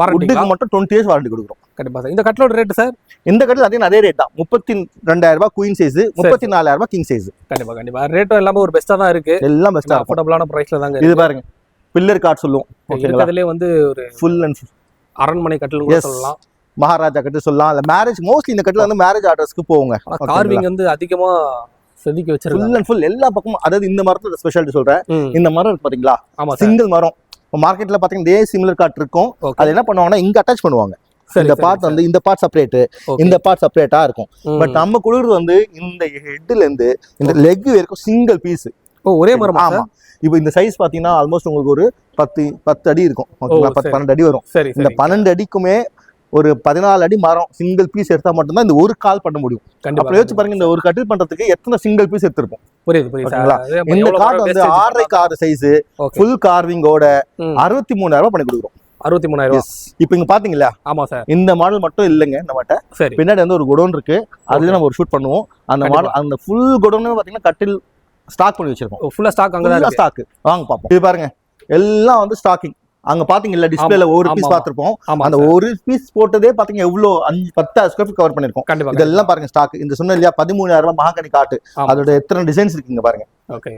வாரண்டிக்கு மட்டும் 20 இயர்ஸ் வாரண்டி கொடுக்குறோம். கண்டிப்பா சார். இந்த கட்டிலோட ரேட் சார்? இந்த கட்டில் அதே ரேட் தான். 32,000 ரூபாய் குயின் சைஸ், 34,000 ரூபாய் கிங் சைஸ். கண்டிப்பா. ரேட்டும் எல்லாமே ஒரு பெஸ்டா தான் இருக்கு. எல்லாம் பெஸ்டா அஃபோர்டபிளான பிரைஸ்ல தாங்க. இது பாருங்க பில்லர் கார்ட் சொல்லுவோம். ஓகேங்களா. அதுலயே வந்து ஒரு ஃபுல் அண்ட் அரண்மனை கட்டில் கூட சொல்லலாம், மகாராஜா கட்டில் சொல்லலாம். இல்ல மேரேஜ் மோஸ்ட்லி இந்த கட்டில் வந்து மேரேஜ் ஆர்டர்ஸ்க்கு போவாங்க. கார்விங் வந்து அதிகமா செதுக்கி வச்சிருக்காங்க. ஃபுல் அண்ட் ஃபுல் எல்லா பக்கமும். அதாவது இந்த மரத்தோட ஸ்பெஷாலிட்டி சொல்றேன். இந்த மரம் இருக்கு பாத்தீங்களா, சிங்கிள் மரம். மார்க்கெட்ல பாத்தீங்கன்னா இதே சிமிலர் கார்ட் இருக்கும். அது என்ன பண்ணுவாங்கன்னா இங்க அட்டாச் பண்ணுவாங்க. இந்த பார்ட் வந்து இந்த பார்ட் செப்பரேட், இந்த பார்ட் செப்பரேட்டா இருக்கும். பட் நம்ம கொடுக்குறது வந்து இந்த ஹெட்ல இருந்து இந்த லெக் வரைக்கும் சிங்கிள் பீஸ். ஒரே மரம். ஆமா. இப்போ இந்த சைஸ் பாத்தீங்கன்னா ஆல்மோஸ்ட் உங்களுக்கு ஒரு 10 அடி இருக்கும். ஓகேங்களா. 12 அடி வரும். இந்த 12 அடிக்குமே ஒரு 14 அடி மரம் சிங்கிள் பீஸ் எடுத்தா மட்டும் தான் இந்த ஒரு கால் பண்ண முடியும். அப்ப யோசிச்சு பாருங்க, இந்த ஒரு கட்டில் பண்றதுக்கு எத்தனை சிங்கிள் பீஸ் எடுத்திருப்போம். புரியுது. இந்த கார்ட் வந்து 6.5 சைஸ் ஃபுல் கார்விங்கோட 63,000 ரூபாய் பண்ணி கொடுக்குறோம். 63,000. இப்போ இங்க பாத்தீங்களா? ஆமா சார். இந்த மாடல் மட்டும் இல்லைங்க நம்மகிட்ட. சரி. பின்னாடி வந்து ஒரு குடோன் இருக்கு, அதுல நம்ம ஒரு ஷூட் பண்ணுவோம். அந்த மாடல் அந்த ஃபுல் குடோன் பாத்தீங்கன்னா கட்டில் ஸ்டாக் பண்ணி வச்சிருக்கோம். ஃபுல்லா ஸ்டாக் அங்க தான் இருக்கு. ஸ்டாக் வாங்க பாப்போம். இது பாருங்க எல்லாம் வந்து ஸ்டாக்கிங். அங்க பாத்தீங்கல்ல டிஸ்பிளேல ஒரு பீஸ் பாத்திருப்போம். அந்த ஒரு பீஸ் போட்டதே பாத்தீங்க எவ்வளவு 10,000 ஸ்கொயர் ஃபீட் கவர் பண்ணிருக்கோம். இதெல்லாம் பாருங்க ஸ்டாக். இந்த சொன்ன இல்லையா 13,000 ரூபாய் மகாகனி காட்டு, அதோட எத்தனை டிசைன்ஸ் இருக்குங்க பாருங்க. Okay.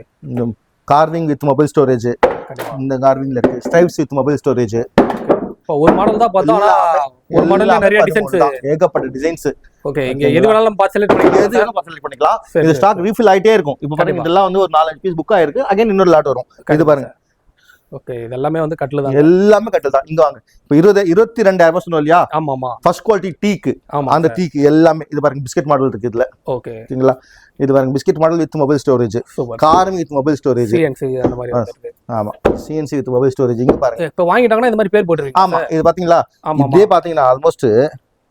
Carving with mobile storage, இந்த கார்விங்ல இருக்கு ஸ்ட்ரைப்ஸ் வித் மொபைல் ஸ்டோரேஜ். ஒரு மாடல் தான் பார்த்தா ஒரு மாடல்ல நிறைய டிசைன்ஸ், ஏகப்பட்ட டிசைன்ஸ். ஓகே. இங்க எது வேணாலும் பார்த்து செலக்ட் பண்ணிக்கலாம். இது ஸ்டாக் ரீஃபில் ஆயிட்டே இருக்கும். இப்போ பாருங்க இதெல்லாம் வந்து ஒரு 4-5 பீஸ் புக் ஆயிருக்கு. அகைன் இன்னொரு லாட் வரும். இது பாருங்க. ஓகே. இது எல்லாமே வந்து கட்டில் தான். எல்லாமே கட்டில் தான். இங்க வாங்க. இப்போ 22,000 சொன்னோம் இல்லையா? ஆமா ஆமா. ஃபர்ஸ்ட் குவாலிட்டி டீக்கு. அந்த டீக்கு எல்லாமே இது பாருங்க. பிஸ்கட் மாடல் இருக்கு இதுல. ஓகே. சரிங்களா? இது பாருங்க biscuit model with mobile storage, காரம் வித் மொபைல் ஸ்டோரேஜ், சிஎன்சி அந்த மாதிரி இருக்கு. ஆமா சிஎன்சி வித் மொபைல் ஸ்டோரேஜ். இங்க பாருங்க. இப்போ வாங்கிட்டாங்கன்னா இந்த மாதிரி பேர் போட்டுருக்கீங்க. ஆமா. இது பாத்தீங்களா? இதே பாத்தீங்கன்னா ஆல்மோஸ்ட்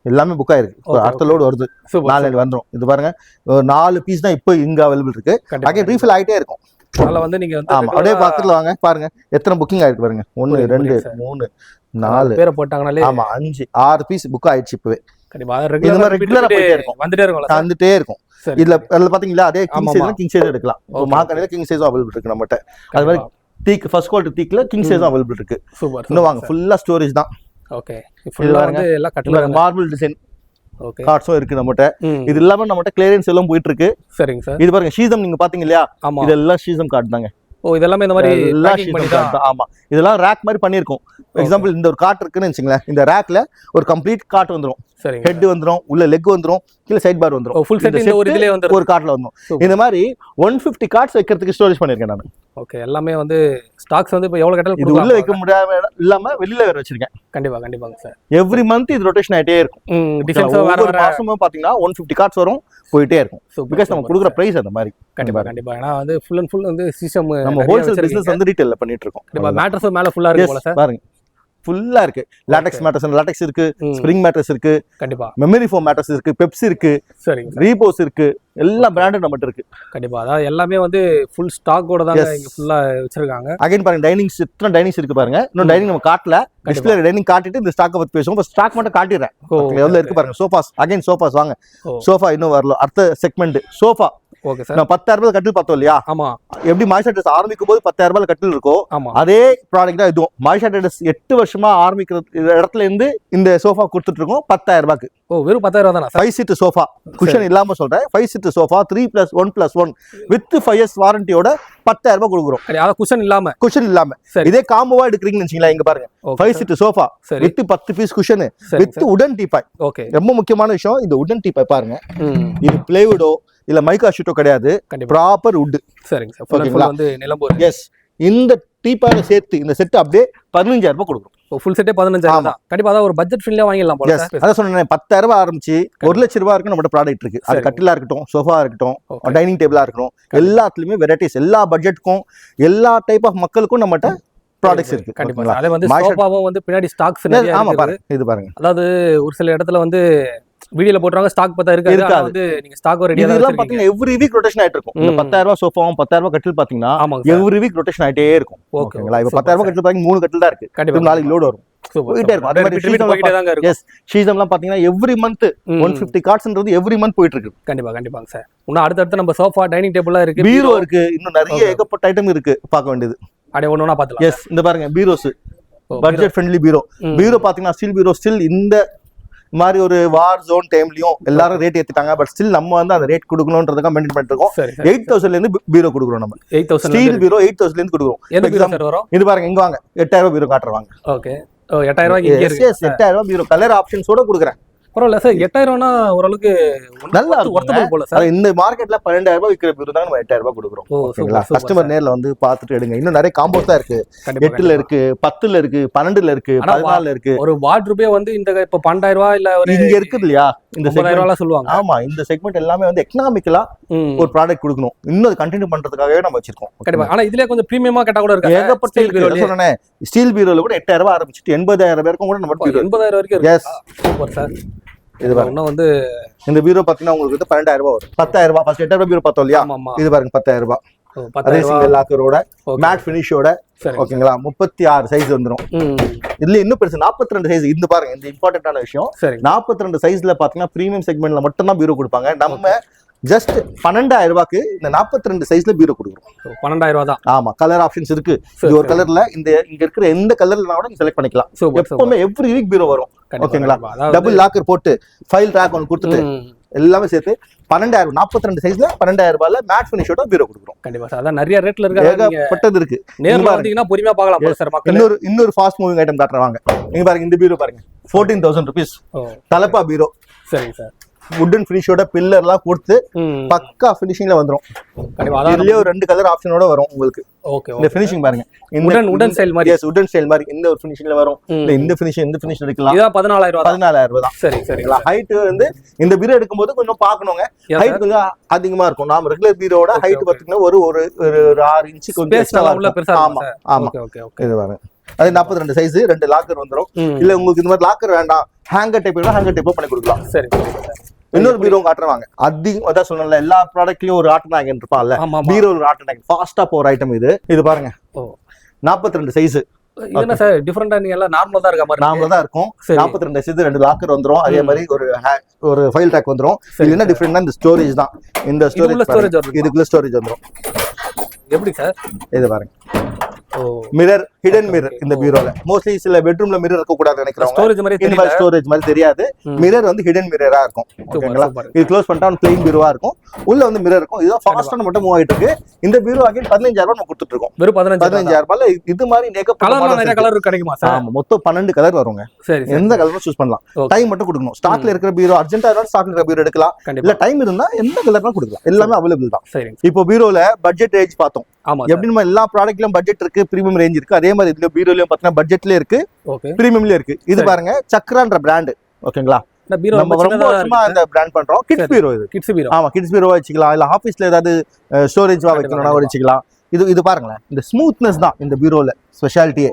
எல்லாமே புக் ஆயிருக்கு. அடுத்த லோடு வருது, 4 வந்துரும். இது பாருங்க ஒரு 4 பீஸ் தான் இப்போ இங்க அவைலபிள் இருக்கு. அகைன் ரீஃபில் ஆயிட்டே இருக்கும். அதனால வந்து நீங்க வந்து ஆமா அப்படியே பக்கத்துல வாங்க பாருங்க எத்தனை புக்கிங் ஆயிருக்கு பாருங்க. 1 2 3 4 பேரை போட்டாங்கனாலே ஆமா 5 6 பீஸ் புக் ஆயிடுச்சு இப்பவே. கண்டிப்பா ரெகுலரா போயிட்டே இருக்கும், வந்துட்டே இருக்கும். இதுல பாத்தீங்களா அதே கிங் சைஸ்ல கிங் சைஸ் எடுக்கலாம். இப்போ மார்க்கெட்ல கிங் சைஸ் அவைலபிள் இருக்கு நம்மட்ட. அது மாதிரி டீக் ஃபர்ஸ்ட் குவாலிட்டி டீக்ல கிங் சைஸ் அவைலபிள் இருக்கு. சூப்பர். இன்னும் வாங்க ஃபுல்லா ஸ்டோரேஜ் தான். ஓகே. ஃபுல்லா வந்து எல்லாம் கட்டில மார்பிள் டிசைன் ஓகே கார்ட்ஸும் இருக்கு நம்மட்ட. இது இல்லாம நம்மட்ட கிளியரன்ஸ் எல்லாம் போயிட்டு இருக்கு. சரிங்க சார். இது பாருங்க ஷீசம் நீங்க பாத்தீங்க இல்லையா? இதெல்லாம் ஷீசம் கார்டு தாங்க. ஓ இதெல்லாம் இந்த மாதிரி பேக்கிங் பண்ணி தான். ஆமா இதெல்லாம் ரேக் மாதிரி பண்ணிருக்கோம். எக்ஸாம்பிள் இந்த ஒரு கார்ட் இருக்குன்னு வெச்சுங்களேன். இந்த ரேக்ல ஒரு கம்ப்ளீட் கார்ட் வந்துரும். சரிங்க. ஹெட் வந்துரும், உள்ள லெக் வந்துரும், கீழ சைடு பார் வந்துரும். ஃபுல் செட் இந்த ஒரு இதுலயே வந்துரும். ஒரு கார்ட்ல வந்துரும். இந்த மாதிரி 150 கார்ட்ஸ் வைக்கிறதுக்கு ஸ்டோரேஜ் பண்ணிருக்கேன் நான். ஓகே. எல்லாமே வந்து ஸ்டாக்ஸ் வந்து இப்போ எவ்வளவு கேட்டாலும் இது உள்ள வைக்க முடியாம இல்லாம வெளியில வேற வச்சிருக்கேன். கண்டிப்பா கண்டிப்பாங்க சார். எவ்ரி மந்த் இது ரொட்டேஷன் ஆயிட்டே இருக்கும். டிசைன்ஸ் வேற வேற மாசமும் பாத்தீங்கன்னா 150 கார்ட்ஸ் வரும், போயிட்டே இருக்கும். பிகாஸ் நம்ம கொடுக்குற பிரைஸ் அந்த மாதிரி. கண்டிப்பா கண்டிப்பா. ஏன்னா வந்து ஃபுல் அண்ட் ஃபுல் வந்து சிஸ்டம் நம்ம ஹோல்சேல் பிசினஸ் வந்து ரீட்டைல்ல பண்ணிட்டு இருக்கோம். கண்டிப்பா. மேட்ரஸ் மேல ஃபுல்லா இருக்கு போல சார். பாருங்க ஃபுல்லா இருக்கு. லாட்டெக்ஸ் மேட்ரஸ், லாட்டெக்ஸ் இருக்கு, ஸ்ப்ரிங் மேட்ரஸ் இருக்கு, கண்டிப்பா மெமரி ஃபோம் மேட்ரஸ் இருக்கு, பெப்சி இருக்கு, சரிங்க, ரீபோஸ் இருக்கு, எல்லா பிராண்டும் நம்மட்ட இருக்கு. கண்டிப்பா. அதாவது எல்லாமே வந்து ஃபுல் ஸ்டாக்கோட தான் இங்க ஃபுல்லா வச்சிருக்காங்க. அகைன் பாருங்க டைனிங்ஸ், எத்தனை டைனிங்ஸ் இருக்கு பாருங்க. இன்னும் டைனிங் நம்ம காட்டல, டிஸ்ப்ளே டைனிங் காட்டிட்டு இந்த ஸ்டாக்க பத்தி பேசுவோம். பட் ஸ்டாக் மட்டும் காட்டிடுறேன். எவ்வளவு இருக்கு பாருங்க. சோஃபாஸ், அகைன் சோஃபாஸ் வாங்க. சோஃபா இன்னும் வரல. அடுத்த செக்மெண்ட் சோஃபா. Okay sir. நான் 10,000 ரூபாய் கட்டில் பார்த்தோம் இல்லையா? ஆமா. எப்படி மாய்ஷா ட்ரெஸ் ஆரம்பிக்கும் போது 10,000 ரூபாய் கட்டில் இருக்கோ அதே ப்ராடக்ட் தான் இதுவும். மாய்ஷா ட்ரெஸ் 8 வருஷமா ஆரம்பிக்கிற இடத்துல இருந்து இந்த சோஃபா கொடுத்துட்டு இருக்கோம் 10,000 ரூபாய்க்கு. ஓ வெறும் 10,000 தானா? 5 சீட் சோஃபா, குஷன் இல்லாம சொல்றேன். 5 சீட் சோஃபா 3+1+1 வித் 5 years வாரண்டியோட 10,000 ரூபாய் கொடுக்குறோம். அத குஷன் இல்லாம. குஷன் இல்லாம. இதே காம்போவா எடுக்கிறீங்கன்னு வெச்சீங்களா, இங்க பாருங்க 5 seat sofa with 10 piece cushion with உடன் டீபாய். ஓகே. ரொம்ப முக்கியமான விஷயம் இந்த உடன் டீபாய் பாருங்க. இது பிளைவுடோ இல்ல மைக்கா ஷீட்டோ கிடையாது, ப்ராப்பர் வுட். சரிங்க சார். ஃபுல்லா வந்து நிலம்பூர். எஸ். இந்த டீபாயோட சேர்த்து இந்த செட் அப்படியே 15,000 ரூபாய் கொடுக்குறோம். ஃபுல் செட்டே 15,000 தான். கண்டிப்பா அத ஒரு பட்ஜெட் ஃப்ரெண்ட்லியா வாங்கிடலாம் போல சார். அத சொன்னேன் 10,000 ரூபாய் ஆரம்பிச்சு 1 லட்சம் ரூபாய் வரைக்கும் நம்ம ப்ராடக்ட் இருக்கு. அது கட்டிலா இருக்கட்டும், சோஃபா இருக்கட்டும், டைனிங் டேபிளா இருக்கட்டும், எல்லாத்துலயுமே வெரைட்டிஸ், எல்லா பட்ஜெட்க்கும் எல்லா டைப் ஆஃப் மக்களுக்கும் நம்மட்ட ப்ராடக்ட்ஸ் இருக்கு. கண்டிப்பா. அதே வந்து சோஃபாவும் வந்து பின்னாடி ஸ்டாக்ஸ் நிறைய. ஆமா பாருங்க, இது பாருங்க. அதாவது ஒரு சில இடத்துல வந்து வீடியோல போடுறாங்க ஸ்டாக் பார்த்தா இருக்காது. வந்து நீங்க ஸ்டாக் ரெடியா தான் இதெல்லாம் பாத்தீங்கன்னா எவ்ரி வீக் ரொட்டேஷன் ஆயிட்டு இருக்கும். இந்த 10,000 ரூபாய் சோஃபாவும் 10,000 ரூபாய் கட்டில் பாத்தீங்கன்னா எவ்ரி வீக் ரொட்டேஷன் ஆயிட்டே இருக்கும். ஓகேங்களா? இப்போ 10,000 ரூபாய் கட்டில் பாத்தீங்க 3 கட்டில் தான் இருக்கு. கண்டிப்பா நாளைக்கு லோட் வரும். போயிட்டே இருக்கும். அதே மாதிரி ஷீசம்லாம் பாத்தீங்கன்னா எவ்ரி மந்த் 150 கார்ட்ஸ்ன்றது எவ்ரி மந்த் போயிட்டு இருக்கு. கண்டிப்பா கண்டிப்பாங்க சார். இன்னும் அடுத்து நம்ம சோஃபா, டைனிங் டேபிள்லாம் இருக்கு, பீரோ இருக்கு, இன்னும் நிறைய ஏகப்பட்ட ஐட்டம் இருக்கு பார்க்க வேண்டியது. அப்படியே ஒண்ணா பாத்துக்கலாம். எஸ். இந்த பாருங்க பீரோஸ், பட்ஜெட் ஃப்ரெண்ட்லி பீரோ. பீரோ பாத்தீங்கன்னா ஸ்டீல் பீரோ. ஸ்டில் இந்த மாதிரி ஒரு வார் ஜோன் டைம்லயும் எல்லாரும் ரேட் ஏத்திட்டாங்க. பட் ஸ்டில் நம்ம வந்து அந்த ரேட் கொடுக்கணும்ன்றதுக்காக மெயின்டைன் பண்ணிட்டு இருக்கோம். 8,000 ல இருந்து பீரோ கொடுக்குறோம் நம்ம. 8,000 ஸ்டீல் பீரோ 8,000 ல இருந்து கொடுக்குறோம். எந்த பீரோ சார் வரும்? இது பாருங்க, இங்க வாங்க 8,000 ரூபாய் பீரோ காட்டுறாங்க. ஓகே. 8,000 ரூபாய்க்கு இங்க இருக்கு. 8,000 ரூபாய் பீரோ கலர் ஆப்ஷன்ஸோட கொடுக்குறேன். பரவாயில்ல சார். 8,000னா ஓரளவுக்கு நல்லா ஒர்த்தபிள் போல சார். இந்த மார்க்கெட்ல 12,000 ரூபாய் விக்கிற பீரோ தான் நம்ம 8,000 ரூபாய் கொடுக்குறோம். ஓகேங்களா? கஸ்டமர் நேர்ல வந்து பார்த்துட்டு எடுங்க. இன்னும் நிறைய காம்போஸ் தான் இருக்கு. 8ல இருக்கு, 10ல இருக்கு, 12ல இருக்கு, 14ல இருக்கு. ஒரு வார்ட்ரோபே வந்து இந்த இப்ப 12,000 ரூபாய் இல்ல ஒரு இங்க இருக்குது இல்லையா? இந்த 9,000 ரூபாய் சொல்லுவாங்க. ஆமா, இந்த செக்மெண்ட் எல்லாமே வந்து எக்கனாமிக்கலா ஒரு ப்ராடக்ட் கொடுக்கணும். இன்னும் அது கண்டினியூ பண்றதுக்காகவே நம்ம வச்சிருக்கோம். கண்டிப்பா. ஆனா இதுலயே கொஞ்சம் பிரீமியமா கேட்டா கூட இருக்கு. ஏகப்பட்ட பீரோல சொன்னேனே, ஸ்டீல் பீரோல கூட 8,000 ரூபாய் ஆரம்பிச்சிட்டு 80,000 வரைக்கும் கூட நம்ம பீரோ 80,000 வரைக்கும் இருக்கு. எஸ். Super sir. இது பாருங்க வந்து இந்த பீரோ பாத்தீங்கன்னா உங்களுக்கு வந்து 12,000 ரூபாய் வரும். 10,000 ரூபாய் ஃபர்ஸ்ட் 8,000 ரூபாய் பீரோ பார்த்தோம் இல்லையா? இது பாருங்க 10,000 ரூபாய். 10,000 ரூபாய் லாக்கரோட மேட் ஃபினிஷோட சரி ஓகேங்களா 36 சைஸ் வந்துரும். இதுல இன்னும் பெருசு 42 சைஸ். இந்த பாருங்க இந்த இம்பார்ட்டன்டான விஷயம். சரி 42 சைஸ்ல பாத்தீங்கன்னா பிரீமியம் செக்மெண்ட்ல மட்டும் தான் பீரோ கொடுப்பாங்க. நம்ம ஜஸ்ட் 12,000 ரூபாய்க்கு இந்த 42 சைஸ்ல பீரோ கொடுக்குறோம். 12,000 ரூபாய் தான். ஆமா கலர் ஆப்ஷன்ஸ் இருக்கு. இது ஒரு கலர்ல இந்த இங்க இருக்கிற எந்த கலர்ல கூட நீங்க செலக்ட் பண்ணிக்கலாம். எப்பவுமே எவ்ரி வீக் பீரோ வரும். ஓகேங்களா டபுள் லாக்கர் போட்டு ஃபைல் ரேக் ஒன்னு கொடுத்துட்டு எல்லாமே சேர்த்து 12,000 42 சைஸ்ல 12,000 ரூபாயில மேட் ஃபினிஷோட பீரோ கொடுக்குறோம். கண்டிப்பா சார். அதான் நிறைய ரேட்ல இருக்கு. ஏகப்பட்டது இருக்கு. நேர்ல வந்தீங்கன்னா பொறுமையா பார்க்கலாம் சார். மக்கள் இன்னொரு ஃபாஸ்ட் மூவிங் ஐட்டம் காட்டுறாங்க. நீங்க பாருங்க இந்த பீரோ பாருங்க 14,000 rupees தலப்பா பீரோ. சரிங்க சார். வுடன் ஃபினிஷோட பில்லர்லாம் கொடுத்து பக்கா ஃபினிஷிங்ல வந்துரும். இதுலயே ஒரு 2 கலர் ஆப்ஷனோட வரும் உங்களுக்கு. ஓகே இந்த ஃபினிஷிங் பாருங்க. உடன் ஸ்டைல் மாதிரி. எஸ் உடன் ஸ்டைல் மாதிரி இந்த ஒரு ஃபினிஷிங்ல வரும். இந்த ஃபினிஷ் எடுக்கலாம். இது 14,000 ரூபாய். 14,000 ரூபாய் தான். சரி சரி. ஹைட் வந்து இந்த பீரோ எடுக்கும்போது கொஞ்சம் பார்க்கணுங்க. ஹைட் கொஞ்சம் அதிகமா இருக்கும். நாம ரெகுலர் பீரோட ஹைட் பாத்தீங்கன்னா ஒரு 6 இன்ச் கொஞ்சம் எக்ஸ்ட்ரா உள்ள பெருசா. ஆமா ஆமா. Okay okay. இது பாருங்க. அது 42 சைஸ் 2 லாக்கர் வந்துரும். இல்ல உங்களுக்கு இந்த மாதிரி லாக்கர் வேண்டாம் ஹேங்கர் டைப் வேணா ஹேங்கர் டைப் பண்ணி கொடுக்கலாம். சரி. இன்னொரு பீரோ காட்டுறாங்க. அதான் சொன்னல எல்லா ப்ராடக்ட்லயும் ஒரு ஆட்டோ நாயகன் இருப்பான்ல. பீரோ ஒரு ஆட்டோ நாயகன் ஃபாஸ்டா போற ஐட்டம் இது. இது பாருங்க 42 சைஸ். இது என்ன சார் டிஃபரண்டா? நீங்க எல்லாம் நார்மலா தான் இருக்க மாதிரி. நார்மலா தான் இருக்கும். 42 சைஸ் 2 லாக்கர் வந்துரும். அதே மாதிரி ஒரு ஃபைல் ட்ராக் வந்துரும். இது என்ன டிஃபரண்ட்னா இந்த ஸ்டோரேஜ் தான். இந்த ஸ்டோரேஜ் இதுக்குள்ள ஸ்டோரேஜ் வந்துரும். எப்படி சார்? இது பாருங்க மிரர் ஹிடன் மிரர் இந்த பீரோல மோஸ்ட்லி சில பெட்ரூம்ல மிரர் இருக்க கூடாது நினைக்கிறவங்க ஸ்டோரேஜ் மாதிரி தெரியாது. மிரர் வந்து ஹிடன் மிரரா இருக்கும். ஓகேங்களா இது க்ளோஸ் பண்ணிட்டா பிளெயின் பீரோவா இருக்கும். உள்ள வந்து மிரர் இருக்கும். இதுதான் ஃபாஸ்டா மட்டும் மூவ் ஆயிட்டு இருக்கு. இந்த பீரோ அகைன் 15,000 ரூபாய் நம்ம கொடுத்துட்டு இருக்கோம். வெறும் 15,000 ரூபாய்ல இது மாதிரி நிறைய கலர் கிடைக்குமா சார்? ஆமா மொத்தம் 12 கலர் வருங்க. எந்த கலரும் சூஸ் பண்ணலாம். டைம் மட்டும் கொடுக்கணும். ஸ்டாக்ல இருக்கிற பீரோ அர்ஜென்ட்டா இருந்தாலும் ஸ்டாக்ல இருக்கிற பீரோ எடுக்கலாம். இல்ல டைம் இருந்தா எந்த கலர்லாம் கொடுக்கலாம். எல்லாமே அவைலபிள் தான். இப்போ பீரோல பட்ஜெட் ரேஞ்ச் பார்த்தோம். எப்படின்னு எல்லா ப்ராடக்ட்லயும் பட்ஜெட் இருக்கு, பிரீமியம் ரேஞ்ச் இருக்கு. அதே மாதிரி இதுல பீரோலயும் பாத்தீங்கன்னா பட்ஜெட்ல இருக்கு, பிரீமியம்ல இருக்கு. இது பாருங்க சக்ரான்ற பிராண்ட். ஓகேங்களா நம்ம ரொம்ப வருஷமா இந்த பிராண்ட் பண்றோம். கிட்ஸ் பீரோ இது. கிட்ஸ் பீரோ. ஆமா கிட்ஸ் பீரோவா வச்சுக்கலாம். இல்ல ஆபீஸ்ல ஏதாவது ஸ்டோரேஜ்வா வைக்கணும்னா வச்சுக்கலாம். இது பாருங்களேன் இந்த ஸ்மூத்னஸ் தான் இந்த பீரோல ஸ்பெஷாலிட்டியே.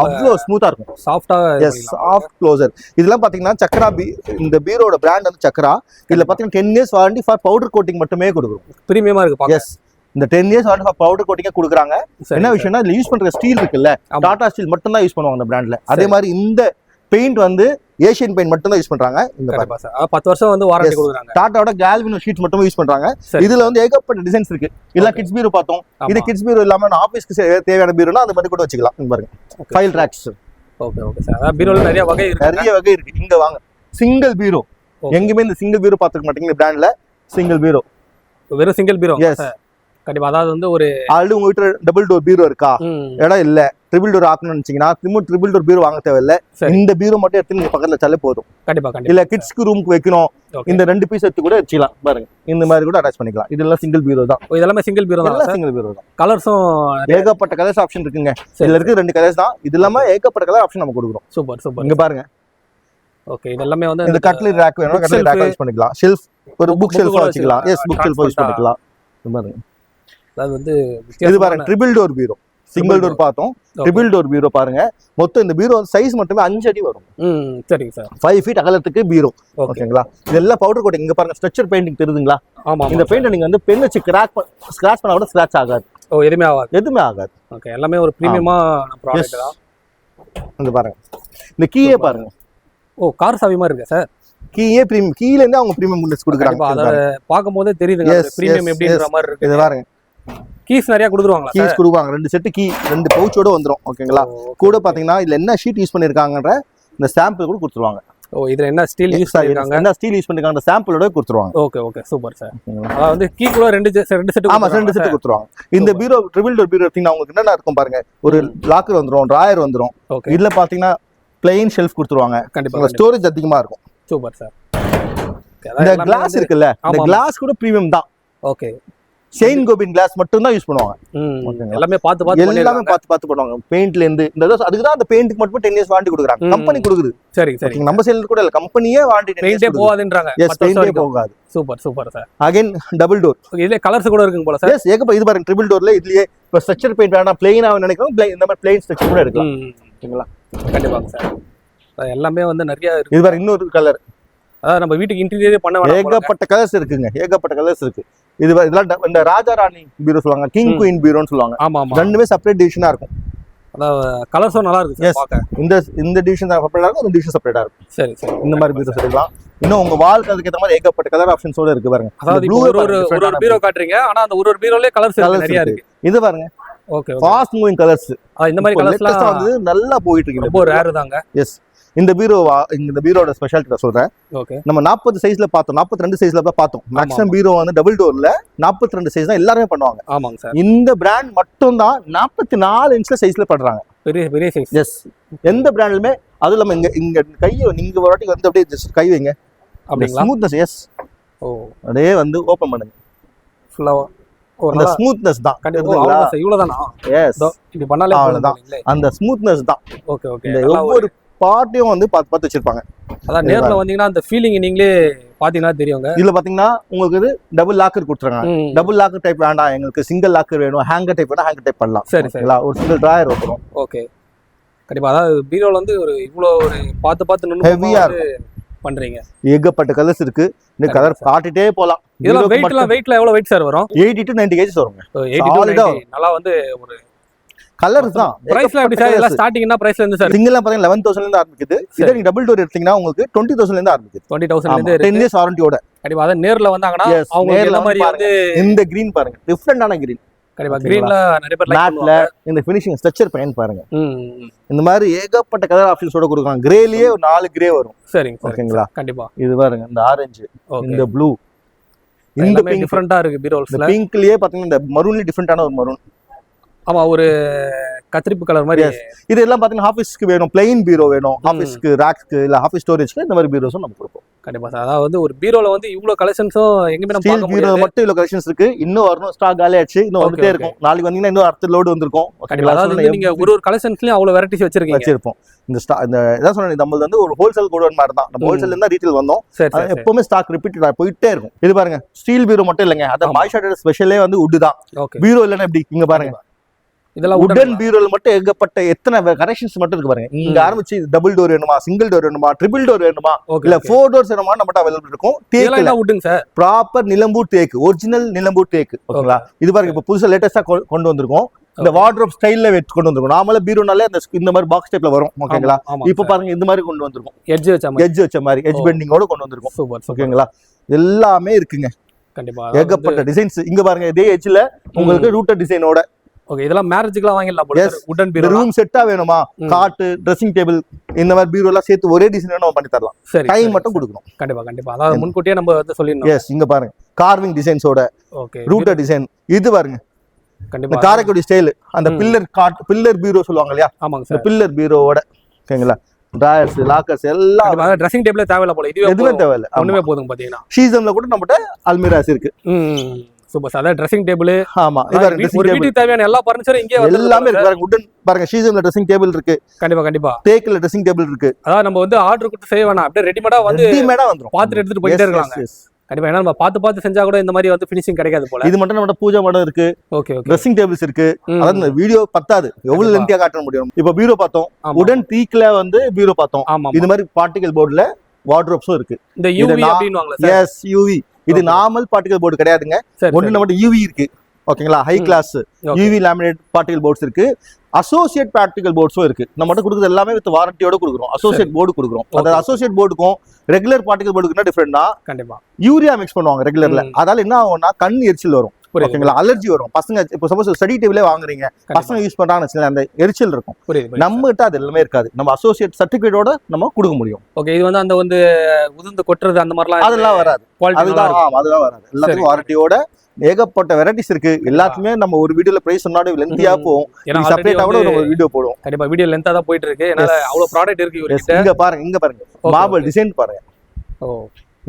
அவ்வளோ ஸ்மூத்தா இருக்கும். சாஃப்டா. Yes soft closure. இதெல்லாம் பாத்தீங்கன்னா சக்ரா இந்த பீரோட பிராண்ட் வந்து சக்ரா. இதுல பாத்தீங்கன்னா 10 years warranty for powder coating மட்டுமே கொடுக்குறோம். பிரீமியமா இருக்கு. எஸ் இந்த 10 years வாரண்டி ஃபார் பவுடர் கோட்டிங்க கொடுக்குறாங்க. என்ன விஷயம்னா இதுல யூஸ் பண்ற ஸ்டீல் இருக்குல்ல, டாடா ஸ்டீல் மட்டும் தான் யூஸ் பண்ணுவாங்க இந்த பிராண்ட்ல. அதே மாதிரி இந்த பெயிண்ட் வந்து ஏசியன் பெயிண்ட் மட்டும் தான் யூஸ் பண்றாங்க. இந்த 10 வருஷம் வந்து வாரண்டி கொடுக்குறாங்க. டாடாவோட கால்வினோ ஷீட்ஸ் மட்டும் யூஸ் பண்றாங்க. இதுல வந்து ஏகப்பட்ட டிசைன்ஸ் இருக்கு. இல்ல கிட்ஸ் பீரோ பார்த்தோம். இது கிட்ஸ் பீரோ இல்லாம ஆபீஸ்க்கு தேவையான பீரோனா அந்த மாதிரி கூட வச்சுக்கலாம். இங்க பாருங்க file racks. Okay okay sir. அத பீரோல நிறைய வகை இருக்கு. இங்க வாங்க சிங்கிள் பீரோ. எங்கயுமே இந்த சிங்கிள் பீரோ பாத்துக்க மாட்டீங்க இந்த பிராண்ட்ல. சிங்கிள் பீரோ, வெறும் சிங்கிள் பீரோ. எஸ் கண்டிப்பா. அதாவது வந்து ஒரு ஆல்ரெடி உங்க வீட்டுல டபுள் டோர் பீரோ இருக்கா, இடம் இல்ல ட்ரிபிள் டோர் ஆக்கணும்னு நினைச்சீங்கன்னா ட்ரிபிள் டோர் பீரோ வாங்க தேவையில்ல. இந்த பீரோ மட்டும் எடுத்து நீங்க பக்கத்துல வச்சாலே போதும். கண்டிப்பா. இல்ல கிட்ஸ்க்கு ரூமுக்கு வைக்கணும், இந்த 2 பீஸ் எடுத்து கூட வச்சுக்கலாம். பாருங்க இந்த மாதிரி கூட அட்டாச் பண்ணிக்கலாம். இதெல்லாம் சிங்கிள் பீரோ தான். இதெல்லாம் சிங்கிள் பீரோ தான். சிங்கிள் பீரோ தான். கலர்ஸும் ஏகப்பட்ட கலர்ஸ் ஆப்ஷன் இருக்குங்க. இதுல இருக்கு 2 கலர்ஸ் தான். இது இல்லாம ஏகப்பட்ட கலர் ஆப்ஷன் நம்ம கொடுக்குறோம். Super super. இங்க பாருங்க. ஓகே இது எல்லாமே வந்து இந்த கட்லரி ரேக் வேணும், கட்லரி ரேக் யூஸ் பண்ணிக்கலாம். ஷெல்ஃப் ஒரு புக் ஷெல்ஃபா வச்சுக்கலாம். எஸ் புக் ஷெல்ஃபா யூஸ் பண்ணிக்கலாம். இது பாருங்க. அது வந்து இது பாருங்க ட்ரிபிள் டோர் பீரோ. சிங்கிள் டோர் பார்த்தோம். ட்ரிபிள் டோர் பீரோ பாருங்க. மொத்தம் இந்த பீரோ சைஸ் மட்டுமே 5 அடி வரும். சரிங்க சார். 5 feet அகலத்துக்கு பீரோ. ஓகேங்களா இதெல்லாம் பவுடர் கோட்டிங். இங்க பாருங்க ஸ்ட்ரக்சர் பெயிண்டிங் தெரியுதுங்களா? ஆமா. இந்த பெயிண்ட் நீங்க வந்து பென் வச்சு ஸ்கிராட்ச் பண்ணா கூட ஸ்கிராட்ச் ஆகாது. ஓ எதுமே ஆகாது. ஓகே எல்லாமே ஒரு பிரீமியமா ப்ராடக்ட் தான். இங்க பாருங்க இந்த கீயே பாருங்க. ஓ கார் சாவி மாதிரி இருக்கு சார். கீயே பிரீமியம். கீல இருந்து அவங்க பிரீமியம் குண்டஸ் கொடுக்குறாங்க. அத பாக்கும்போது தெரியுதுங்க பிரீமியம் எப்படின்ற மாதிரி இருக்கு. இது பாருங்க கீஸ் நிறைய கொடுத்துருவாங்க. கீஸ் கொடுப்பாங்க. 2 செட் கீ 2 பவுச்சோட வந்துரும். ஓகேங்களா கூட பாத்தீங்கன்னா இதுல என்ன ஷீட் யூஸ் பண்ணிருக்காங்கன்ற இந்த சாம்பிள் கூட கொடுத்துருவாங்க. ஓ இதுல என்ன ஸ்டீல் யூஸ் பண்ணிருக்காங்க, என்ன ஸ்டீல் யூஸ் பண்ணிருக்காங்க சாம்பிளோட கொடுத்துருவாங்க. Okay okay super sir. அதாவது வந்து கீ கூட 2 செட். ஆமா 2 செட் கொடுத்துருவாங்க. இந்த பீரோ ட்ரிபிள் டோர் பீரோ எடுத்தீங்கன்னா உங்களுக்கு என்னென்ன இருக்கும் பாருங்க. ஒரு லாக்கர் வந்துரும், டிராயர் வந்துரும். இதுல பாத்தீங்கன்னா பிளெயின் ஷெல்ஃப் கொடுத்துருவாங்க. கண்டிப்பா ஸ்டோரேஜ் அதிகமா இருக்கும். Super sir. இந்த கிளாஸ் இருக்குல்ல, இந்த கிளாஸ் கூட பிரீமியம் தான். ஓகே செயின் கோபின் கிளாஸ் மட்டும் தான் யூஸ் பண்ணுவாங்க. எல்லாமே பார்த்து பண்ணுவாங்க. பெயிண்ட்ல இருந்து இந்த அதுக்கு தான் அந்த பெயிண்ட்க்கு மட்டும் 10 years வாரண்டி கொடுக்குறாங்க. கம்பெனி கொடுக்குது. சரி சரி. நம்ம சைடுல கூட இல்ல, கம்பெனியே வாரண்டி. பெயிண்டே போகாதுன்றாங்க. எஸ் பெயிண்டே போகாது. Super super sir. Again double door. இதுல கலர்ஸ் கூட இருக்குங்க போல சார். எஸ் ஏகப்ப இது பாருங்க ட்ரிபிள் டோர்ல இதுலயே இப்ப ஸ்ட்ரக்சர் பெயிண்ட் வேணா பிளைனா நினைக்கிறோம், இந்த மாதிரி பிளைன் ஸ்ட்ரக்சர் கூட எடுக்கலாம். ஓகேங்களா கண்டிப்பா சார். எல்லாமே வந்து நிறைய இருக்கு. இது பாருங்க இன்னொரு கலர். அதாவது நம்ம வீட்டுக்கு இன்டீரியரே பண்ண வேண்டாம். ஏகப்பட்ட கலர்ஸ் இருக்குங்க. ஏகப்பட்ட கலர்ஸ் இருக்கு. இதெல்லாம் இந்த ராஜா ராணி பீரோ சொல்லுவாங்க, கிங் குயின் பீரோன்னு சொல்லுவாங்க. ஆமா ஆமா. ரெண்டுமே செப்பரேட் டிவிஷனா இருக்கும். அதாவது கலர்ஸும் நல்லா இருக்கு Yes. சார் பார்க்க. இந்த டிவிஷன் செப்பரேட்டா இருக்கும், இந்த டிவிஷன் செப்பரேட்டா இருக்கும். சரி சரி. இந்த மாதிரி பீரோஸ் எடுக்கலாம். இன்னும் உங்க வால் கலருக்கு ஏத்த மாதிரி ஏகப்பட்ட கலர் ஆப்ஷன்ஸோட இருக்கு பாருங்க. அதாவது இப்போ ஒரு பீரோ காட்டுறீங்க, ஆனா அந்த ஒரு பீரோலயே கலர்ஸ் நிறைய இருக்கு. இது பாருங்க, ஓகே ஃபாஸ்ட் மூவிங் கலர்ஸ். இந்த மாதிரி கலர்ஸ்லாம் வந்து நல்லா போயிட்டு இருக்கு. ரொம்ப ரேர் தாங்க. எஸ், இந்த பீரோட ஸ்பெஷாலிட்டி நான் சொல்றேன். ஓகே, நம்ம 40 சைஸ்ல பார்த்தோம், 42 சைஸ்ல தான் பார்த்தோம். மேக்ஸிமம் பீரோ வந்து டபுள் டோர்ல 42 சைஸ் தான் எல்லாருமே பண்ணுவாங்க. ஆமாங்க சார். இந்த பிராண்ட் மட்டும் தான் 44 இன்ச்ல சைஸ்ல பண்றாங்க. பெரிய சைஸ். எஸ், எந்த பிராண்ட்லயுமே அது நம்ம இங்க கையை நீங்க ஒரு வாட்டி வந்து அப்படியே ஜஸ்ட் கை வைங்க, அப்படிங்களா? ஸ்மூத்னஸ். எஸ், ஓ, அப்படியே வந்து ஓபன் பண்ணுங்க, ஃபுல்லா அந்த ஸ்மூத்னஸ் தான். இவ்வளவுதானா? எஸ், இப்படி பண்ணாலே அவ்வளவுதான், அந்த ஸ்மூத்னஸ் தான். Okay okay. இந்த ஒவ்வொரு பார்ட்டையும் வந்து பார்த்து வச்சிருப்பாங்க. அதான் நேர்ல வந்தீங்கன்னா அந்த ஃபீலிங் நீங்களே பாத்தீங்கன்னா தெரியுங்க. இதுல பாத்தீங்கன்னா உங்களுக்கு இது டபுள் லாக்கர் கொடுத்துருக்காங்க. டபுள் லாக்கர் டைப் வேண்டாம், எங்களுக்கு சிங்கிள் லாக்கர் வேணும், ஹேங்கர் டைப் வேணா ஹேங்கர் டைப் பண்ணலாம். சரி சரி. ஒரு சிங்கிள் டிராயர் வந்துரும். ஓகே, கண்டிப்பா. அதாவது பீரோல வந்து ஒரு இவ்வளோ ஒரு பார்த்து ஹெவியா பண்றீங்க. ஏகப்பட்ட கலர்ஸ் இருக்கு. இந்த கலர் காட்டிட்டே போலாம். இதெல்லாம் வெயிட்ல எவ்வளவு வெயிட் சார் வரும்? 80 to 90 kg வருங்க. 80 to 90 நல்லா வந்து ஒரு கலர்ஸ் தான். பிரைஸ்ல எப்படி சார்? எல்லாம் ஸ்டார்டிங் என்ன பிரைஸ்ல இருந்து சார்? சிங்கிள்ல பாத்தீங்கன்னா 11,000 ல இருந்து ஆரம்பிக்குது. இதே நீங்க டபுள் டோர் எடுத்தீங்கன்னா உங்களுக்கு 20,000 ல இருந்து ஆரம்பிக்குது. 20,000 ல இருந்து 10 years வாரண்டியோட. கண்டிப்பா. அத நேர்ல வந்தாங்கன்னா அவங்க என்ன மாதிரி வந்து இந்த கிரீன் பாருங்க, டிஃபரண்டான கிரீன். கண்டிப்பா கிரீன்ல நிறைய பேர் லைக் மேட்ல இந்த ஃபினிஷிங் ஸ்ட்ரக்சர் பெயிண்ட் பாருங்க. இந்த மாதிரி ஏகப்பட்ட கலர் ஆப்ஷன்ஸோட கொடுக்குறாங்க. கிரேலயே ஒரு 4 கிரே வரும். சரிங்க, ஓகேங்களா? கண்டிப்பா. இது பாருங்க, இந்த ஆரஞ்சு, இந்த ப்ளூ, இந்த பிங்க் டிஃபரண்டா இருக்கு பீரோல்ஸ்ல. பிங்க்லயே பாத்தீங்கன்னா இந்த மரூன்ல டிஃபரண்டான ஒரு மரூன். ஆமா, ஒரு கத்திரிப்பு கலர் மாதிரி. இது எல்லாம் பாத்தீங்கன்னா ஆபீஸ்க்கு வேணும், பிளைன் பீரோ வேணும், ஆபீஸ்க்கு ராக்ஸ்க்கு இல்ல ஆபீஸ் ஸ்டோரேஜ்க்கு இந்த மாதிரி பீரோஸும் நம்ம கொடுப்போம். கண்டிப்பா சார். அதாவது வந்து ஒரு பீரோல வந்து இவ்வளவு கலெக்ஷன்ஸும் எங்கேயுமே நம்ம பார்க்க முடியாது. பீரோ மட்டும் இவ்வளவு கலெக்ஷன்ஸ் இருக்கு. இன்னும் வரணும், ஸ்டாக் காலி ஆயிடுச்சு, இன்னும் வந்துட்டே இருக்கும். நாளைக்கு வந்தீங்கன்னா இன்னும் அடுத்த லோடு வந்திருக்கும். கண்டிப்பா. அதாவது நீங்க ஒரு கலெக்ஷன்ஸ்லயும் அவ்வளவு வெரைட்டிஸ் வச்சிருப்போம். இந்த இதான் சொன்னேன், நம்ம வந்து ஒரு ஹோல்சேல் கூட மாதிரி தான். நம்ம ஹோல்சேல் இருந்தா ரீட்டைல் வந்தோம். எப்பவுமே ஸ்டாக் ரிப்பீட்டட் போயிட்டே இருக்கும். இது பாருங்க, ஸ்டீல் பீரோ மட்டும் இல்லைங்க, அத மாய்ஸ்சரைசர் ஸ்பெஷலே வந்து வுட் தான். பீரோ இல்லன்னா எப்படி? இங்க பாருங்க, இதெல்லாம் வுடன் பீரோல மட்டும் ஏகப்பட்ட எத்தனை கனெக்ஷன்ஸ் மட்டும் இருக்கு பாருங்க. இங்க ஆரம்பிச்சு டபுள் டோர் வேணுமா, சிங்கிள் டோர் வேணுமா, ட்ரிபிள் டோர் வேணுமா, இல்ல 4 டோர்ஸ் வேணுமா, நம்மட்ட அவைலபிள் இருக்கும். தேக்கு வுட்ங்க சார், ப்ராப்பர் நிலம்பூர் தேக்கு, ஒரிஜினல் நிலம்பூர் தேக்கு. ஓகேங்களா? இது பாருங்க, இப்ப புதுசா லேட்டஸ்டா கொண்டு வந்திருக்கோம். இந்த வார்ட்ரோப் ஸ்டைல்ல வெச்சு கொண்டு வந்திருக்கோம். நார்மலா பீரோனாலே இந்த மாதிரி பாக்ஸ் டைப்ல வரும். ஓகேங்களா? இப்ப பாருங்க, இந்த மாதிரி கொண்டு வந்திருக்கோம். எட்ஜ் வச்ச மாதிரி, எட்ஜ் பெண்டிங்கோட கொண்டு வந்திருக்கோம். சூப்பர். ஓகேங்களா? எல்லாமே இருக்குங்க. கண்டிப்பா ஏகப்பட்ட டிசைன்ஸ். இங்க பாருங்க, இதே எட்ஜ்ல உங்களுக்கு ரூட்டர் டிசைனோட. ஓகே, இதெல்லாம் மேரேஜ்க்குலாம் வாங்கிடலாம் போல. வுடன் பீரோ ரூம் செட்டா வேணுமா, காட், ட்ரெஸ்ஸிங் டேபிள், இந்த மாதிரி பீரோ எல்லாம் சேர்த்து ஒரே டிசைன் நம்ம பண்ணி தரலாம். டைம் மட்டும் கொடுக்கணும். கண்டிப்பா கண்டிப்பா. அதாவது முன்கூட்டியே நம்ம வந்து சொல்லிடணும். எஸ், இங்க பாருங்க, கார்விங் டிசைன்ஸோட. Okay, router design. இது பாருங்க, கண்டிப்பா காரைக்குடி ஸ்டைல். அந்த பில்லர் பீரோ சொல்லுவாங்க இல்லையா? ஆமாங்க சார், பில்லர் பீரோவோட. ஓகேங்களா? டிராயர்ஸ், லாக்கர்ஸ் எல்லாம். ட்ரெஸ்ஸிங் டேபிளே தேவையில்ல போல. இதுவே எதுவுமே தேவையில்ல, ஒண்ணுமே போதும். பாத்தீங்கன்னா ஷீசம்ல கூட நம்மட்ட அல்மிராஸ் இருக்கு. Super sir. Dressing table. ஆமா, இது ஒரு வீட்டுக்கு தேவையான எல்லா ஃபர்னிச்சரும் இங்கே எல்லாமே இருக்கு. பாருங்க, வுடன் பாருங்க, ஷீசம்ல ட்ரெஸ்ஸிங் டேபிள் இருக்கு. கண்டிப்பா கண்டிப்பா. தேக்குல ட்ரெஸ்ஸிங் டேபிள் இருக்கு. அதாவது நம்ம வந்து ஆர்டர் கொடுத்து செய்ய வேணாம், அப்படியே ரெடிமேடா வந்துரும். பாத்து எடுத்துட்டு போயிட்டே இருக்காங்க. கண்டிப்பா. ஏன்னா நம்ம பார்த்து செஞ்சா கூட இந்த மாதிரி வந்து ஃபினிஷிங் கிடைக்காது போல. இது மட்டும் நம்ம பூஜா மடம் இருக்கு. Okay okay. ட்ரெஸ்ஸிங் டேபிள்ஸ் இருக்கு. அதாவது இந்த வீடியோ பத்தாது, எவ்வளவு லென்த்தியா காட்ட முடியும். இப்போ பீரோ பார்த்தோம், வுடன் டீக்ல வந்து பீரோ பார்த்தோம். இது மாதிரி பார்ட்டிகல் போர்டுல வார்ட்ரோப்ஸும் இருக்கு. இந்த யூவி அப்படினுவாங்களா சார்? Yes, UV. இது நார்மல் பார்ட்டிகல் போர்டு கிடையாதுங்க. ஒண்ணு நம்ம யூவி இருக்கு. ஓகேங்களா? High class UV laminate particle boards இருக்கு. அசோசியேட் பார்ட்டிகல் போர்ட்ஸும் இருக்கு. நம்ம மட்டும் கொடுக்குறது எல்லாமே வித் வாரண்டியோட கொடுக்குறோம். அசோசியேட் போர்டு கொடுக்குறோம். அதாவது அசோசியேட் போர்டுக்கும் ரெகுலர் பார்ட்டிகல் போர்டுக்கு என்ன டிஃபரெண்ட்னா, கண்டிப்பா யூரியா மிக்ஸ் பண்ணுவாங்க ரெகுலர்ல. அதால என்ன ஆகும்னா கண் எரிச்சல் வரும். ஓகேங்களா? அலர்ஜி வரும். பசங்க இப்போ சப்போஸ் ஸ்டடி டேபிளே வாங்குறீங்க, பசங்க யூஸ் பண்றாங்கன்னு அந்த எரிச்சல் இருக்கும். நம்ம கிட்ட அது எல்லாமே இருக்காது. நம்ம அசோசியேட் சர்டிபிகேட்டோட நம்ம கொடுக்க முடியும். ஓகே, இது வந்து அந்த வந்து உதிர்ந்து கொட்டுறது அந்த மாதிரிலாம் அதெல்லாம் வராது. அதெல்லாம் வராது. எல்லாத்துக்கும் வாரண்டியோட ஏகப்பட்ட வெரைட்டிஸ் இருக்கு. எல்லாத்துமே நம்ம ஒரு வீடியோல பிரைஸ் சொன்னாலும் லென்த்தியா போகும். செப்பரேட்டா கூட ஒரு வீடியோ போடுவோம். கண்டிப்பா வீடியோ லென்த்தா தான் போயிட்டு இருக்கு. என்னால அவ்வளவு ப்ராடக்ட் இருக்கு இவர்கிட்ட. இங்க பாருங்க மார்பிள் டிசைன் பாருங்க. ஓ,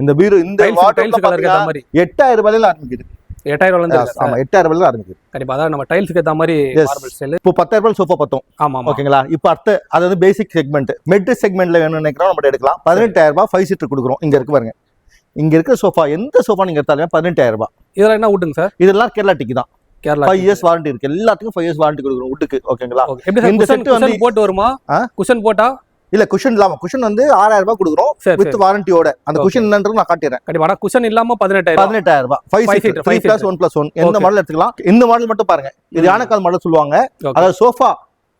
இந்த பீரோ இந்த வாட்டர் கலர் ஏத்த மாதிரி 8000 ரூபாயில ஆரம்பிக்குது. 8000 ரூபாயில இருந்து. ஆமா, 8000 ரூபாயில ஆரம்பிக்குது. கண்டிப்பா. அதான் நம்ம டைல்ஸ்க்கு ஏத்த மாதிரி மார்பிள் ஸ்டைல். இப்போ 10000 ரூபாய் சோஃபா பார்த்தோம். ஆமா, ஓகேங்களா? இப்போ அடுத்து அது வந்து பேசிக் செக்மெண்ட். மிட் செக்மெண்ட்ல வேணும்னு நினைக்கிறோம், நம்ம எடுக்கலாம். 18000 ரூபாய் 5 சீட்டர் கொடுக்குறோம். இங்க இருக்கு பாருங்க, இங்க இருக்க சோஃபா, எந்த சோஃபா நீங்க எடுத்தாலுமே 18000 ரூபாய். இதெல்லாம் என்ன வுட்டுங்க சார்? இதெல்லாம் கேரளா டிக்கி தான். கேரளா 5 இயர்ஸ் வாரண்டி இருக்கு. எல்லாத்துக்கும் 5 இயர்ஸ் வாரண்டி கொடுக்குறோம் வுட்டுக்கு. ஓகேங்களா? இந்த செட் வந்து போட்டு வருமா? குஷன் போட்டா இல்ல, குஷன் இல்லாம. குஷன் வந்து 6000 ரூபாய் கொடுக்குறோம் வித் வாரண்டியோட. அந்த குஷன் என்னன்றது நான் காட்டிறேன். கண்டிப்பா. குஷன் இல்லாம 18000 ரூபாய் 5 சீட்டர் 3+1+1 எந்த மாடல் எடுத்துக்கலாம். இந்த மாடல் மட்டும் பாருங்க, இது யானைக்கால் மாடல் சொல்லுவாங்க. அதாவது சோஃபா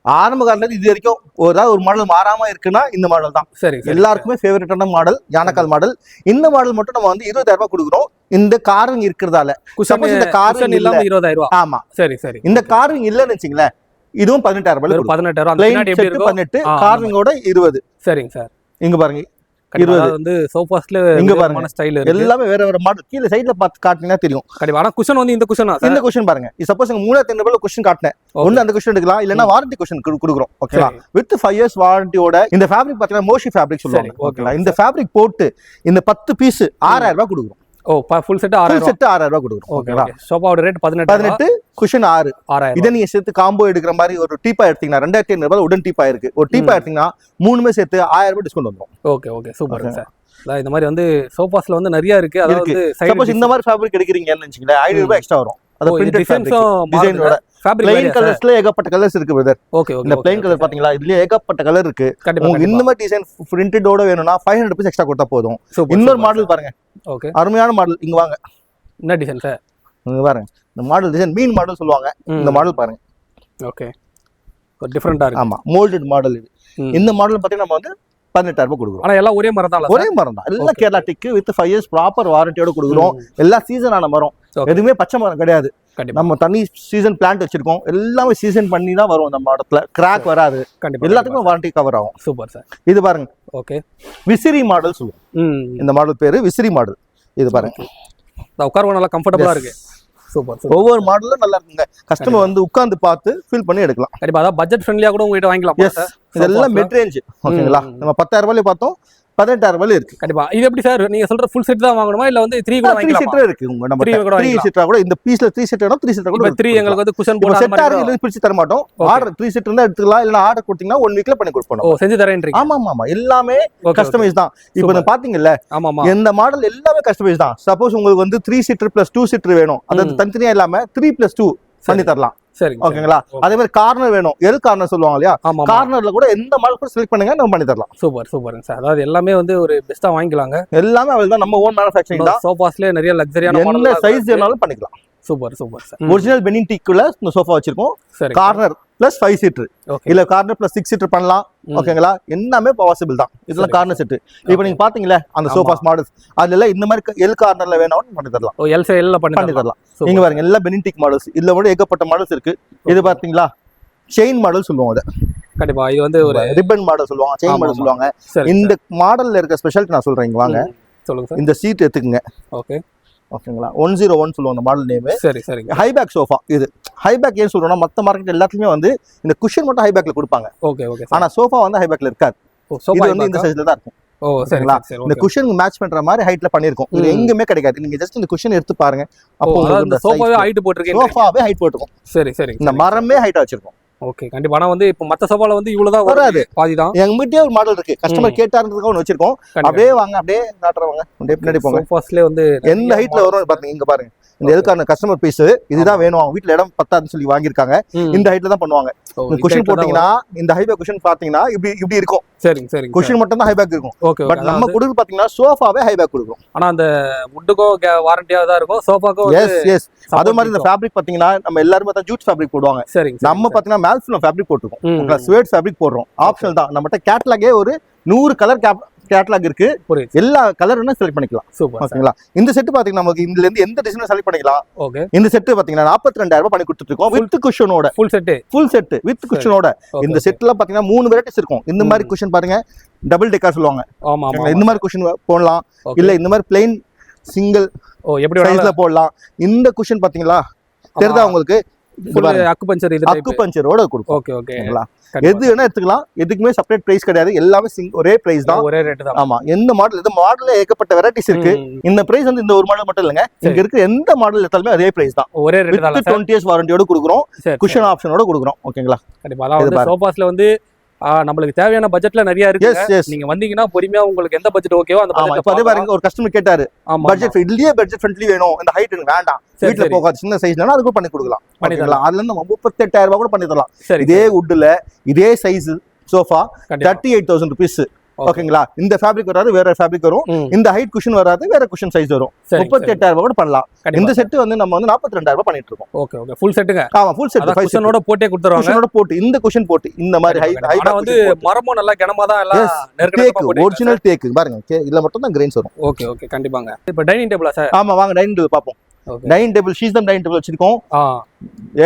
ஆரம்ப காலத்துல இது வரைக்கும் ஒரு மாடல் மாறாம இருக்குன்னா இந்த மாடல் தான். சரி, எல்லாருக்குமே ஃபேவரட்டான மாடல் யானைக்கால் மாடல். இந்த மாடல் மட்டும் நம்ம வந்து 20,000 ரூபாய் கொடுக்குறோம். இந்த கார்விங் இருக்கிறதால. இந்த கார்விங் இல்லாம 20,000 ரூபாய். ஆமா சரி சரி. இந்த கார்விங் இல்லன்னு வச்சுங்களேன், இதுவும் 18,000 ரூபாய். 18,000. அந்த பின்னாடி எப்படி இருக்கும்? 18 கார்விங்கோட 20. சரிங்க சார். இங்க பாருங்க 20 வந்து சோஃபாஸ்ல இங்க பாருங்க ஸ்டைல் இருக்கு. எல்லாமே வேற வேற மாடல். கீழ சைடுல பார்த்து காட்டினா தெரியும். கண்டிப்பா. ஆனா குஷன் வந்து இந்த குஷனா சார்? இந்த குஷன் பாருங்க. சப்போஸ் 3,500 ரூபாய்ல குஷன் காட்டினேன், ஒன்னு அந்த குஷன் எடுக்கலாம், இல்லனா வாரண்டி குஷன் கொடுக்குறோம். ஓகேவா? வித் 5 இயர்ஸ் வாரண்டியோட. இந்த ஃபேப்ரிக் பாத்தீங்கன்னா மோஷி ஃபேப்ரிக் சொல்லுவாங்க. ஓகேவா? இந்த ஃபேப்ரிக் போட்டு இந்த 10 பீஸ் 6,000 ரூபாய் கொடுக்குறோம். ஃபுல் செட் 6,000 ரூபாய் கொடுக்குறோம். ஓகேவா? சோஃபாவோட ரேட் 18 குஷன் 6,000. இதை நீங்க சேர்த்து காம்போ எடுக்கிற மாதிரி ஒரு டீப்பா எடுத்தீங்கன்னா 2,500 ரூபாய் உடன் டீப்பா இருக்கு. ஒரு டீப்பா எடுத்தீங்கன்னா 3மே சேர்த்து 1000 ரூபாய் டிஸ்கவுண்ட் வந்துரும். Okay super sir. இந்த மாதிரி வந்து சோஃபாஸ்ல வந்து நிறைய இருக்கு. அதாவது சப்போஸ் இந்த மாதிரி ஃபேப்ரிக் எடுக்கிறீங்கன்னு வெச்சீங்களா 500 ரூபாய் எக்ஸ்ட்ரா வரும். அது பிரிண்டட் டிசைனோட பிளைன் கலர்ஸ்ல ஏகப்பட்ட கலர்ஸ் இருக்கு பிரதர். ஓகே இந்த பிளைன் கலர் பாத்தீங்களா, இதுல ஏகப்பட்ட கலர் இருக்கு. உங்களுக்கு இந்த மாதிரி டிசைன் பிரிண்டடோட வேணும்னா 500 ரூபாய் எக்ஸ்ட்ரா கொடுத்தா போதும். இன்னொரு மாடல் பாருங்க. ஓகே அருமையான மாடல். இங்க வாங்க. என்ன டிசைன் சார்? இங்க பாருங்க. இந்த மாடல் டிசைன் மீன் மாடல் சொல்லுவாங்க. இந்த மாடல் பாருங்க. ஓகே டிஃபரெண்டா இருக்கு. ஆமா மோல்டட் மாடல் இது. இந்த மாடல் பாத்தீங்கன்னா நம்ம வந்து 18,000 ரூபாய் கொடுக்குறோம். ஆனா எல்லாம் ஒரே மரம் தான். ஒரே மரம் தான். எல்லாம் Kerala teak with 5 years proper வாரண்டியோட கொடுக்குறோம். எல்லாம் சீசனான மரம். எதுவுமே பச்சை மரம் கிடையாது. நம்ம தனி சீசன் பிளான்ட் வச்சிருக்கோம். எல்லாமே சீசன் பண்ணி தான் வரும். நம்ம இடத்துல கிராக் வராது. எல்லாத்துக்கும் வாரண்டி கவர் ஆகும். Super sir. இது பாருங்க. ஓகே விசிறி மாடல் சொல்லுவோம். இந்த மாடல் பேரு விசிறி மாடல். இது பாருங்க. உட்கார்வ நல்லா கம்ஃபர்டபுளா இருக்கு. சூப்பர். ஒவ்வொரு மாடலும் நல்லா இருக்குங்க. கஸ்டமர் வந்து உட்கார்ந்து பார்த்து ஃபீல் பண்ணி எடுக்கலாம். கண்டிப்பா. அதாவது பட்ஜெட் ஃப்ரெண்ட்லியா கூட உங்ககிட்ட வாங்கிக்கலாம் சார். இதெல்லாம் மிட் ரேஞ்ச். ஓகேங்களா? நம்ம 10,000 ரூபாயில பார்த்தோம், 18,000 ரூபாயில இருக்கு. கண்டிப்பா. இது எப்படி சார் நீங்க சொல்ற ஃபுல் செட் தான் வாங்கணுமா இல்ல வந்து 3 கூட வாங்கிக்கலாம்? 3 சீட்டர் இருக்கு. உங்க நம்ம 3 சீட்டர் கூட இந்த பீஸ்ல 3 சீட்டர் வேணும். 3 சீட்டர் கூட 3 எங்களுக்கு வந்து குஷன் போட்டு செட் ஆர்டர் பிரிச்சு தர மாட்டோம். ஆர்டர் 3 சீட்டர் இருந்தா எடுத்துக்கலாம். இல்ல ஆர்டர் கொடுத்தீங்கன்னா 1 வீக்ல பண்ணி கொடுப்போம். செஞ்சு தரேன்றீங்க? ஆமா எல்லாமே கஸ்டமைஸ் தான். இப்போ நீங்க பாத்தீங்கல்ல, இந்த மாடல் எல்லாமே கஸ்டமைஸ் தான். சப்போஸ் உங்களுக்கு வந்து 3 சீட்டர் + 2 சீட்டர் வேணும், அது தனித்தனியா இல்லாம 3 + 2 பண்ணி தரலாம். சரி ஓகேங்களா? அதே மாதிரி கார்னர் வேணும், எல் கார்னர் சொல்லுவாங்க இல்லையா, கார்னர்ல கூட எந்த மாடல் கூட செலக்ட் பண்ணுங்க, நம்ம பண்ணி தரலாம். Super sir. அதாவது எல்லாமே வந்து ஒரு பெஸ்டா வாங்கிக்கலாங்க. எல்லாமே அவ்வளவுதான். நம்ம ஓன் மேனுஃபேக்சரிங் தான். சோஃபாஸ்ல நிறைய லக்ஸரியான மாடல், என்ன சைஸ் வேணாலும் பண்ணிக்கலாம். Super sir. ஒரிஜினல் பெனின் டீக்குள்ள இந்த சோஃபா வச்சிருக்கோம். கார்னர் + 5 சீட்டர், இல்ல கார்னர் + 6 சீட்டர் பண்ணலாம். ஓகேங்களா? எல்லாமே பாசிபிள் தான். இதெல்லாம் கார்னர் செட். இப்போ நீங்க பாத்தீங்களா அந்த சோஃபாஸ் மாடல்ஸ், அதுல இந்த மாதிரி எல் கார்னர்ல வேணாலும் பண்ணி தரலாம். எல் சைடுல பண்ணி தரலாம். நீங்க பாருங்க, எல்லாம் பெனின் டீக் மாடல்ஸ். இதுல கூட ஏகப்பட்ட மாடல்ஸ் இருக்கு. இது பாத்தீங்களா செயின் மாடல் சொல்லுவாங்க. அத கண்டிப்பா. இது வந்து ஒரு ரிப்பன் மாடல் சொல்லுவாங்க, செயின் மாடல் சொல்லுவாங்க. இந்த மாடல்ல இருக்க ஸ்பெஷாலிட்டி நான் சொல்றேன். வாங்க சொல்லுங்க சார். இந்த சீட் எடுத்துக்கங்க. ஓகேங்களா? 101 சொல்லுவாங்க அந்த மாடல் நேம். சரி. ஹைபேக் சோஃபா. இது ஹைபேக் ஏன் சொல்றோம்னா, மத்த மார்க்கெட் எல்லாத்துலயுமே வந்து இந்த குஷன் மட்டும் ஹைபேக்ல கொடுப்பாங்க. ஓகே. ஆனா சோஃபா வந்து ஹைபேக்ல இருக்காது. இது வந்து இந்த சைஸ்ல தான் இருக்கும். சரிங்களா? இந்த குஷன் மேட்ச் பண்ற மாதிரி ஹைட்ல பண்ணிருக்கோம். இது எங்குமே கிடைக்காது. நீங்க ஜஸ்ட் இந்த குஷன் எடுத்து பாருங்க. அப்போ இந்த சோஃபாவே ஹைட் போட்டுருக்கீங்க. சோஃபாவே ஹைட் போட்டுருக்கோம். சரி. இந்த மரமே ஹைட்டா வச்சிருக்கோம். ஓகே கண்டிப்பா. ஆனா வந்து இப்போ மத்த சோஃபால வந்து இவ்வளவுதான் வராது, பாதி தான். எங்ககிட்டயே ஒரு மாடல் இருக்கு. கஸ்டமர் கேட்டாருன்றதுக்கு ஒன்னு வச்சிருக்கோம். அப்படியே வாங்க, அப்படியே காட்டுறவங்க அப்படியே பின்னாடி போங்க. சோஃபாஸ்ல வந்து எந்த ஹைட்ல வரும் பாருங்க. இங்க பாருங்க, இந்த எதுக்கான கஸ்டமர் பீஸ் இதுதான் வேணும், அவங்க வீட்டுல இடம் பத்தாதுன்னு சொல்லி வாங்கியிருக்காங்க. இந்த ஹைட்ல தான் பண்ணுவாங்க. குஷன் போட்டீங்கன்னா, இந்த ஹைபேக் குஷன் பாத்தீங்கன்னா இப்படி இருக்கும். சரி. குஷன் மட்டும் தான் ஹைபேக் இருக்கும். பட் நம்ம கொடுத்து பாத்தீங்கன்னா சோஃபாவே ஹைபேக் கொடுக்கும். ஆனா அந்த வுட்டுக்கும் வாரண்டியா தான் இருக்கும், சோஃபாக்கும். எஸ். அதே மாதிரி இந்த ஃபேப்ரிக் பாத்தீங்கன்னா நம்ம எல்லாரும் தான் ஜூட் ஃபேப்ரிக் போடுவாங்க. நம்ம பாத்தீங்கன்னா மேல்ஃபிலம் ஃபேப்ரிக் போட்டுருக்கோம். ஸ்வேட் ஃபேப்ரிக் போடுறோம். ஆப்ஷனல் தான். நம்மகிட்ட கேட்டலாகே ஒரு 100 கலர் கேட்டலாக் இருக்கு. எல்லா கலர் வேணா செலக்ட் பண்ணிக்கலாம். ஓகேங்களா? இந்த செட் பாத்தீங்கன்னா நமக்கு இதுல இருந்து எந்த டிசைன் செலக்ட் பண்ணிக்கலாம். இந்த செட் பாத்தீங்கன்னா 42,000 ரூபாய் பண்ணி கொடுத்துட்டு இருக்கோம். வித் குஷனோட ஃபுல் செட் வித் குஷனோட. இந்த செட்ல பாத்தீங்கன்னா 3 வெரைட்டிஸ் இருக்கும். இந்த மாதிரி குஷன் பாருங்க, டபுள் டெக்கர் சொல்லுவாங்க. இந்த மாதிரி குஷன் போடலாம், இல்ல இந்த மாதிரி பிளைன் சிங்கிள் எப்படி சைஸ்ல போடலாம். இந்த குஷன் பாத்தீங்களா தெரியுதா உங்களுக்கு? அக்குபஞ்சரோட கொடுக்கும். ஓகேங்களா? எது வேணா எடுத்துக்கலாம். எதுக்குமே செப்பரேட் பிரைஸ் கிடையாது. எல்லாமே ஒரே பிரைஸ் தான், ஒரே ரேட் தான். ஆமா. எந்த மாடல், இந்த மாடல்ல ஏகப்பட்ட வெரைட்டிஸ் இருக்கு. இந்த பிரைஸ் வந்து இந்த ஒரு மாடல் மட்டும் இல்லங்க, இங்க இருக்க எந்த மாடல் எடுத்தாலுமே அதே பிரைஸ் தான். ஒரே ரேட் தான். 20 இயர்ஸ் வாரண்டியோட கொடுக்குறோம். குஷன் ஆப்ஷனோட கொடுக்குறோம். ஓகேங்களா? கண்டிப்பா. அதாவது சோஃபாஸ்ல வந்து நம்மளுக்கு தேவையான பட்ஜெட்ல நிறைய இருக்கு. நீங்க வந்தீங்கன்னா பொறுமையா உங்களுக்கு எந்த பட்ஜெட் ஓகேவோ அந்த பட்ஜெட் பாருங்க. பாருங்க, ஒரு கஸ்டமர் கேட்டாரு பட்ஜெட் ஃப்ரெண்ட்லி வேணும், இந்த ஹைட் எனக்கு வேண்டாம், வீட்ல போகாத சின்ன சைஸ்னா அதுக்கு பண்ணி கொடுக்கலாம். பண்ணிக்கலாம். அதுல இருந்து 38,000 ரூபாய் கூட பண்ணி தரலாம். இதே வுட்ல இதே சைஸ் சோஃபா 38,000 rupees. ஓகேங்களா. இந்த ஃபேப்ரிக் வராது, வேற ஃபேப்ரிக் வரும். இந்த ஹைட் குஷன் வராது, வேற குஷன் சைஸ் வரும். 38,000 கூட பண்ணலாம். இந்த செட் வந்து நம்ம வந்து 42,000 பண்ணிட்டு இருக்கோம். ஓகே ஓகே, ஃபுல் செட்டுங்க. ஆமா, ஃபுல் செட் குஷனோட போட்டே கொடுத்துருவாங்க. குஷனோட போட்டு இந்த குஷன் போட்டு இந்த மாதிரி ஹைட் வந்து மரமும் நல்லா கனமா தான் எல்லாம் தேக்கு, ஒரிஜினல் தேக்கு பாருங்க. இதுல மட்டும் தான் கிரெயின்ஸ் வரும். ஓகே ஓகே, கண்டிப்பாங்க. இப்போ டைனிங் டேபிளா சார்? ஆமா, வாங்க டைனிங் டேபிள் பாப்போம். டைனிங் டேபிள் ஷீசம் டைனிங் டேபிள் வச்சிருக்கோம்.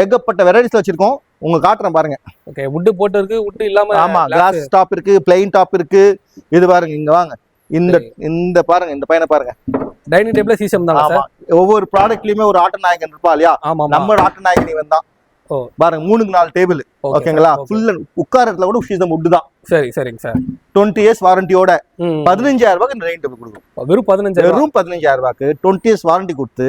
ஏகப்பட்ட வெரைட்டிஸ்ல வச்சிருக்கோம். உங்க காட்டுறேன் பாருங்க. ஓகே, வுட் போட்டு இருக்கு, வுட் இல்லாம. ஆமா, கிளாஸ் டாப் இருக்கு, பிளைன் டாப் இருக்கு. இது பாருங்க, இங்க வாங்க. இந்த பாருங்க, இந்த பையனை பாருங்க. டைனிங் டேபிள் சீசம் தான் சார். ஒவ்வொரு ப்ராடக்ட்லயுமே ஒரு ஆட்ட நாயகன் இருப்பா இல்லையா? நம்ம ஆட்ட நாயகன் இவன் தான். பாருங்க, 3-4 டேபிள். ஓகேங்களா. ஃபுல் உட்காரத்துல கூட சீசம் வுட் தான். சரி சரிங்க சார். 20 years வாரண்டியோட 15,000 ரூபாய்க்கு இந்த டைனிங் டேபிள் கொடுக்கும். வெறும் 15,000 ரூபாய்க்கு 20 years வாரண்டி கொடுத்து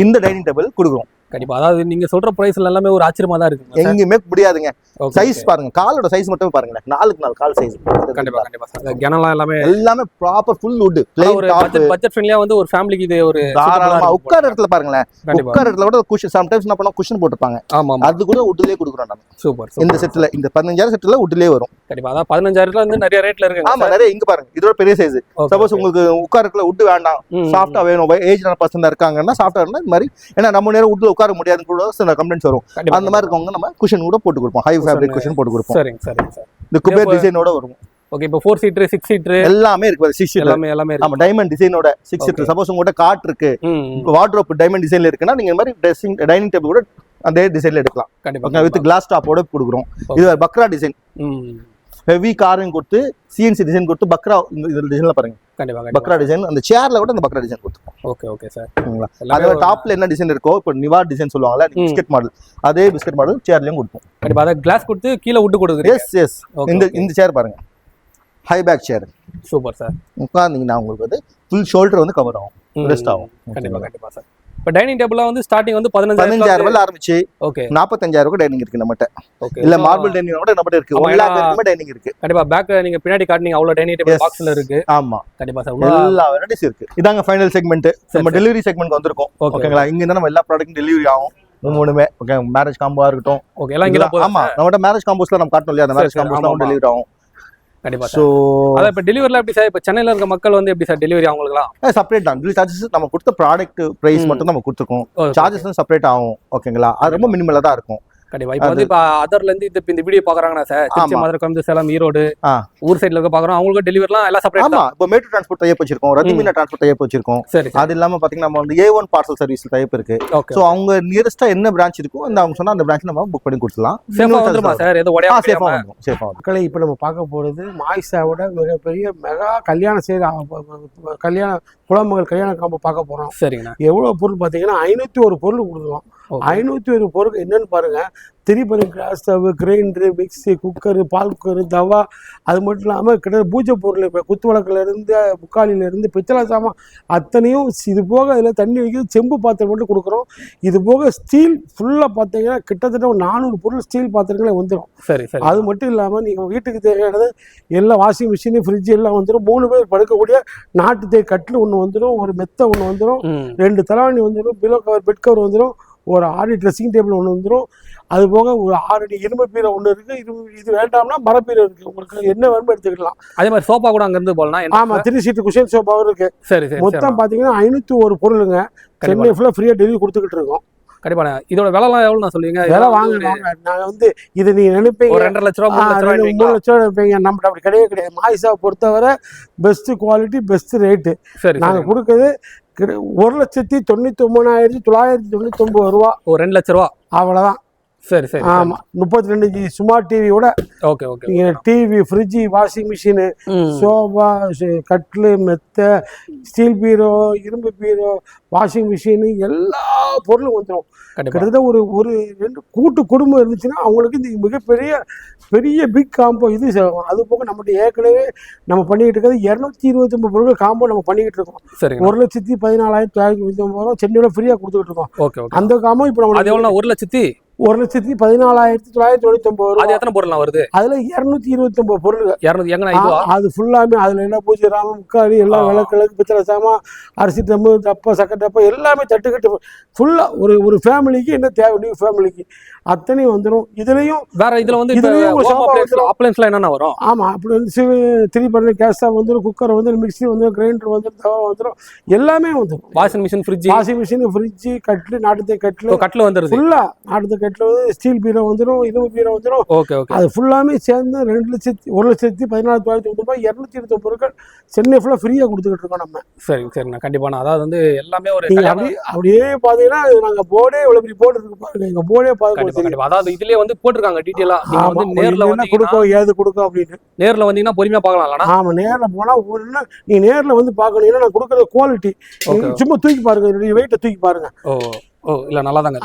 இந்த டைனிங் டேபிள் கொடுக்குறோம். கண்டிப்பா. அதாவது நீங்க சொல்ற பிரைஸ்ல எல்லாமே ஒரு ஆச்சரியமா தான் இருக்கு. எங்கயுமே முடியாதுங்க. சைஸ் பாருங்க, காலோட சைஸ் மட்டும் பாருங்க. 4x4 கால் சைஸ். கண்டிப்பா கண்டிப்பா சார். கனலாம் எல்லாமே ப்ராப்பர் ஃபுல் வுட். பட்ஜெட் ஃப்ரெண்ட்லியா வந்து ஒரு ஃபேமிலிக்கு இது ஒரு தாராளமா உட்கார இடத்துல பாருங்களேன். உட்கார இடத்துல கூட குஷன் சம்டைம்ஸ் என்ன பண்ணா குஷன் போட்டுப்பாங்க. ஆமா, அது கூட வுட்லயே கொடுக்குறோம் நம்ம. சூப்பர். இந்த செட்ல இந்த 15,000 செட்ல வுட்லயே வரும். கண்டிப்பா. அதான் 15,000ல வந்து நிறைய ரேட்ல இருக்கு. ஆமா, நிறைய. இங்க பாருங்க, இதோட பெரிய சைஸ். சப்போஸ் உங்களுக்கு உட்கார இடத்துல வுட் வேண்டாம், சாஃப்ட்டா வேணும், ஏஜ் பர்சன் இருக்காங்கன்னா சாஃப்ட்டா இருந்தா இந்த மாதிரி. ஏன்னா நம்ம நேரம் வுட்ல உட்கார முடியாதுன்னு கூட சில கம்ப்ளைண்ட்ஸ் வரும். அந்த மாதிரி இருக்கவங்க நம்ம குஷன் கூட போட்டு கொடுப்போம். ஹை ஃபேப்ரிக் குஷன் போட்டு கொடுப்போம். சரிங்க சரிங்க சார். இந்த குபேர் டிசைனோட வரும். ஓகே, இப்போ 4 சீட்டர் 6 சீட்டர் எல்லாமே இருக்கு. 6 சீட்டர் எல்லாமே இருக்கு. ஆமா, டைமண்ட் டிசைனோட 6 சீட்டர். சப்போஸ் உங்ககிட்ட காட் இருக்கு, வார்ட்ரோப் டைமண்ட் டிசைன்ல இருக்குன்னா நீங்க இந்த மாதிரி ட்ரெஸ்ஸிங் டைனிங் டேபிள் கூட அதே டிசைன்ல எடுக்கலாம். கண்டிப்பா. வித் கிளாஸ் டாப்போட கொடுக்குறோம். இது பக்ரா டிசைன். ஹெவி காரிங் கொடுத்து சிஎன்சி டிசைன் கொடுத்து பக்ரா இந்த டிசைன்ல பாருங்க. கண்டிப்பா பக்ரா டிசைன். அந்த சேர்ல கூட அந்த பக்ரா டிசைன் கொடுத்துருக்கோம். Okay okay sir. அதே டாப்ல என்ன டிசைன் இருக்கோ, இப்போ நிவா டிசைன் சொல்லுவாங்கல்ல, பிஸ்கட் மாடல், அதே பிஸ்கட் மாடல் சேர்லயும் கொடுப்போம். கண்டிப்பா. அத கிளாஸ் கொடுத்து கீழ வுட் கொடுக்குறீங்க. Yes yes. இந்த சேர் பாருங்க, high back chair. Super sir. உட்கார்ந்தீங்கன்னா உங்களுக்கு வந்து ஃபுல் ஷோல்டர் வந்து கவர் ஆகும், ரெஸ்ட் ஆகும். கண்டிப்பா கண்டிப்பா சார். இப்போ டைனிங் டேபிள்ல வந்து ஸ்டார்டிங் வந்து 15,000 ரூபாயில ஆரம்பிச்சு ஓகே 45,000 ரூபாய் டைனிங் இருக்கு நம்மட்ட. ஓகே, இல்ல மார்பிள் டைனிங் கூட நம்மட்ட இருக்கு. 1 lakh வரைக்கும் டைனிங் இருக்கு. கண்டிப்பா. பேக் நீங்க பின்னாடி காட்டுனீங்க, அவ்வளவு டைனிங் டேபிள் பாக்ஸ்ல இருக்கு. ஆமா, கண்டிப்பா சார். எல்லா வெரைட்டிஸ் இருக்கு. இதாங்க ஃபைனல் செக்மெண்ட். நம்ம டெலிவரி செக்மெண்ட் வந்திருக்கோம். ஓகேங்களா. இங்க இருந்தா நம்ம எல்லா ப்ராடக்ட்டும் டெலிவரி ஆகும். மூணுமே. ஓகே, மேரேஜ் காம்போவா இருக்கட்டும். ஓகே, எல்லாம் இங்க தான். ஆமா, நம்மட்ட மேரேஜ் காம்போஸ்ல நம்ம காட்டணும் இல்லையா, அந்த மேரேஜ் காம்போஸ்ல டெலிவரி ஆகும். கண்டிப்பா. சோ அத இப்ப டெலிவரில எப்படி சார்? இப்ப சென்னையில இருக்க மக்கள் வந்து எப்படி சார் டெலிவரி அவங்களுக்குலாம்? செப்பரேட் தான். டெலிவரி சார்ஜஸ் நம்ம கொடுத்த ப்ராடக்ட் பிரைஸ் மட்டும் நம்ம கொடுத்துருக்கோம். சார்ஜஸ் செப்பரேட் ஆகும். ஓகேங்களா. அது ரொம்ப மினிமலா தான் இருக்கும். கண்டிப்பா. இப்போ வந்து இப்போ அதர்ல இருந்து இந்த வீடியோ பாக்குறாங்கன்னா சார், திருச்சி, மதுரை, கோயம்புத்தூர், சேலம், ஈரோடு ஊர் சைடுல இருக்க பாக்குறோம், அவங்களுக்கு டெலிவரிலாம் எல்லாம் செப்பரேட். ஆமா, இப்போ மேட்டூர் டிரான்ஸ்போர்ட் டைப் வச்சிருக்கோம், ரத்திமீனா டிரான்ஸ்போர்ட் டைப் வச்சிருக்கோம். சரி. அது இல்லாம பாத்தீங்கன்னா நம்ம வந்து A1 பார்சல் சர்வீஸ் டைப் இருக்கு. சோ அவங்க நியரஸ்டா என்ன பிரான்ச் இருக்கோ அந்த அவங்க சொன்னா அந்த பிரான்ச் நம்ம புக் பண்ணி கொடுத்துலாம். சேஃபா வந்துருமா சார்? ஏதோ உடையாம சேஃபா வந்துரும். சேஃபா வந்துரும். மக்களை இப்போ நம்ம பார்க்க போறது மாயிசாவோட மிகப்பெரிய மெகா கல்யாண கல்யாண குழம்புகள் கல்யாண காம்போ பார்க்க போறோம். சரிங்கண்ணா. எவ்வளவு பொருள் பாத்தீங்கன்னா 501 பொருள் கொடுக்குறோம். 501 பொருள் என்னன்னு பாருங்க. திரிபனி, glass stove, grinder, mixie, cooker, பால் குக்கரு, தவா, அது மட்டும் இல்லாமல் கிட்ட பூஜை பொருள், இப்போ குத்து விளக்குல இருந்து முக்காலில இருந்து பித்தளை சாமான் அத்தனையும். இது போக அதில் தண்ணி வைக்கிறது செம்பு பாத்திரம் மட்டும் கொடுக்குறோம். இது போக ஸ்டீல் ஃபுல்லாக பார்த்தீங்கன்னா கிட்டத்தட்ட ஒரு 400 பொருள் ஸ்டீல் பாத்திரங்களே வந்துடும். சரி சரி. அது மட்டும் இல்லாமல் நீங்கள் வீட்டுக்கு தேவையானது எல்லாம் வாஷிங் மிஷினு, ஃப்ரிட்ஜ் எல்லாம் வந்துடும். 3 பேர் படுக்கக்கூடிய நாட்டு தேய் கட்டில் ஒன்று வந்துடும், ஒரு மெத்தை ஒன்று வந்துடும், 2 தலைவாணி வந்துடும், பிலோ கவர், பெட் கவர் வந்துடும், ஒரு 6 ட்ரெஸ்ஸிங் டேபிள் ஒன்று வந்துடும். அது போக ஒரு 6 அடி இரும்பு பீரை ஒன்று இருக்கு. இது வேண்டாம்னா மரப்பீரை இருக்கு. உங்களுக்கு என்ன வேணுமோ எடுத்துக்கலாம். அதே மாதிரி சோஃபா கூட அங்கிருந்து போகலாம். ஆமா, 3 சீட்டு குஷன் சோஃபாவும் இருக்கு. சரி சரி. மொத்தம் பாத்தீங்கன்னா 501 பொருளுங்க. சென்னை ஃபுல்லா ஃப்ரீயா டெலிவரி கொடுத்துக்கிட்டு இருக்கோம். கண்டிப்பா. இதோட விலைலாம் எவ்வளவு நான் சொல்லுவீங்க? விலை வாங்க நாங்க வந்து இது நீங்க நினைப்பீங்க 2.5 லட்ச ரூபா 3 லட்ச ரூபா நினைப்பீங்க. நம்மகிட்ட அப்படி கிடையாது. மாயிசாவை பொறுத்தவரை பெஸ்ட் குவாலிட்டி, பெஸ்ட் ரேட்டு. நாங்க கொடுக்குறது 1,99,999 ரூபா. 2 லட்ச ரூபா அவ்வளவுதான். சரி சரி. ஆமா, 32 இன்ச் ஸ்மார்ட் டிவியோட. Okay okay. TV, fridge, washing machine, sofa, கட்லு, மெத்தை, ஸ்டீல் பீரோ, இரும்பு பீரோ, வாஷிங் மிஷின் எல்லா பொருளும் வந்துடும். கிட்டத்தட்ட ஒரு 2 கூட்டு குடும்பம் இருந்துச்சுன்னா அவங்களுக்கு இந்த மிகப்பெரிய பிக் காம்போ இது. அது போக நம்மகிட்ட ஏற்கனவே நம்ம பண்ணிக்கிட்டு இருக்கிறது 229 பொருட்கள் காம்போ நம்ம பண்ணிக்கிட்டு இருக்கோம். 1,14,999 ரூபா சென்னையில ஃப்ரீயா கொடுத்துக்கிட்டு இருக்கோம். Okay okay. அந்த காம்போ இப்போ நம்ம 1,14,999 ரூபா. அது எத்தனை பொருள் வருது? அதுல 229 பொருள். 200 அது ஃபுல்லாமே அதுல என்ன பூஜை ராம முக்காரி எல்லாம் விளக்கு, பித்தளை சாமான், அரிசி டம்மு, டப்பா, சக்கரை டப்பா எல்லாமே தட்டுக்கட்டு ஃபுல்லா ஒரு ஃபேமிலிக்கு என்ன தேவை, நியூ ஃபேமிலிக்கு அத்தனையும் வந்துடும். இதுலயும் வேற இதுல வந்து அப்ளையன்ஸ்லாம் என்னென்ன வரும்? ஆமா, அப்படி வந்து 3 பர்னர் கேஸ் ஸ்டவ் வந்துடும், குக்கர் வந்துடும், மிக்ஸி வந்துடும், கிரைண்டர் வந்துடும், தவா வந்துடும், எல்லாமே வந்துடும். வாஷிங் மிஷின், ஃப்ரிட்ஜ், கட்லு, நாட்டுத்தே கட்லு வந்துருது ஃபுல்லா. நாட்டுத்தே கட்லு வந்து ஸ்டீல் பீரோ வந்துடும், இரும்பு பீரோ வந்துடும். அது ஃபுல்லாமே சேர்ந்து 1,14,990 ரூபாய் 220 பொருட்கள் சென்னை ஃபுல்லா ஃப்ரீயா கொடுத்துக்கிட்டு இருக்கோம் நம்ம. சரிண்ணா, கண்டிப்பா. அதாவது வந்து எல்லாமே ஒரு அப்படியே பாத்தீங்கன்னா நாங்க போர்டே எவ்வளவு பெரிய போர்டு இருக்கு பாருங்க. எங்க போர்டே பாருங்க. அதாவது இதுலயே வந்து போட்டிருக்காங்க டீடைலா. நீங்க வந்து நேர்ல வந்து கொடுக்கும், ஏது கொடுக்கும் அப்படின்னு. நேர்ல வந்தீங்கன்னா பொறுமையா பார்க்கலாம்ல. ஆமா, நேர்ல போனா ஒண்ணு நீ நேர்ல வந்து பாக்கணும். நான் கொடுக்கற குவாலிட்டி சும்மா தூக்கி பாருங்க, வெயிட்ட தூக்கி பாருங்க. இல்ல நல்லா தாங்க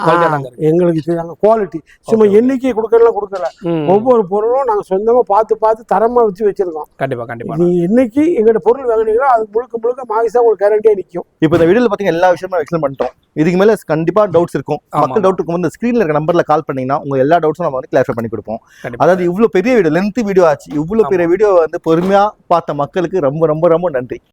எங்களுக்கு குவாலிட்டி சும்மா எண்ணிக்கை கொடுக்கல. ஒவ்வொரு பொருளும் நாங்க சொந்தமா பார்த்து தரமா வச்சிருக்கோம். கண்டிப்பா நீ என்னைக்கு எங்கட பொருள் வாங்குனீங்களோ அது முழுக்க மாகிசா உங்களுக்கு கேரண்டியா நிக்கும். இப்போ இந்த வீடியோல பாத்தீங்கன்னா எல்லா விஷயமும் எக்ஸ்பிளைன் பண்ணிட்டோம். இதுக்கு மேல கண்டிப்பா டவுட்ஸ் இருக்கும். மக்கள் டவுட் இருக்கும், இந்த ஸ்கிரீன்ல இருக்க நம்பர்ல கால் பண்ணீங்கன்னா உங்க எல்லா டவுட்ஸும் நம்ம வந்து கிளாரிஃபை பண்ணி கொடுப்போம். அதாவது இவ்வளவு பெரிய வீடியோ, லென்த் வீடியோ ஆச்சு. இவ்வளவு பெரிய வீடியோ வந்து பொறுமையா பார்த்த மக்களுக்கு ரொம்ப ரொம்ப ரொம்ப நன்றி.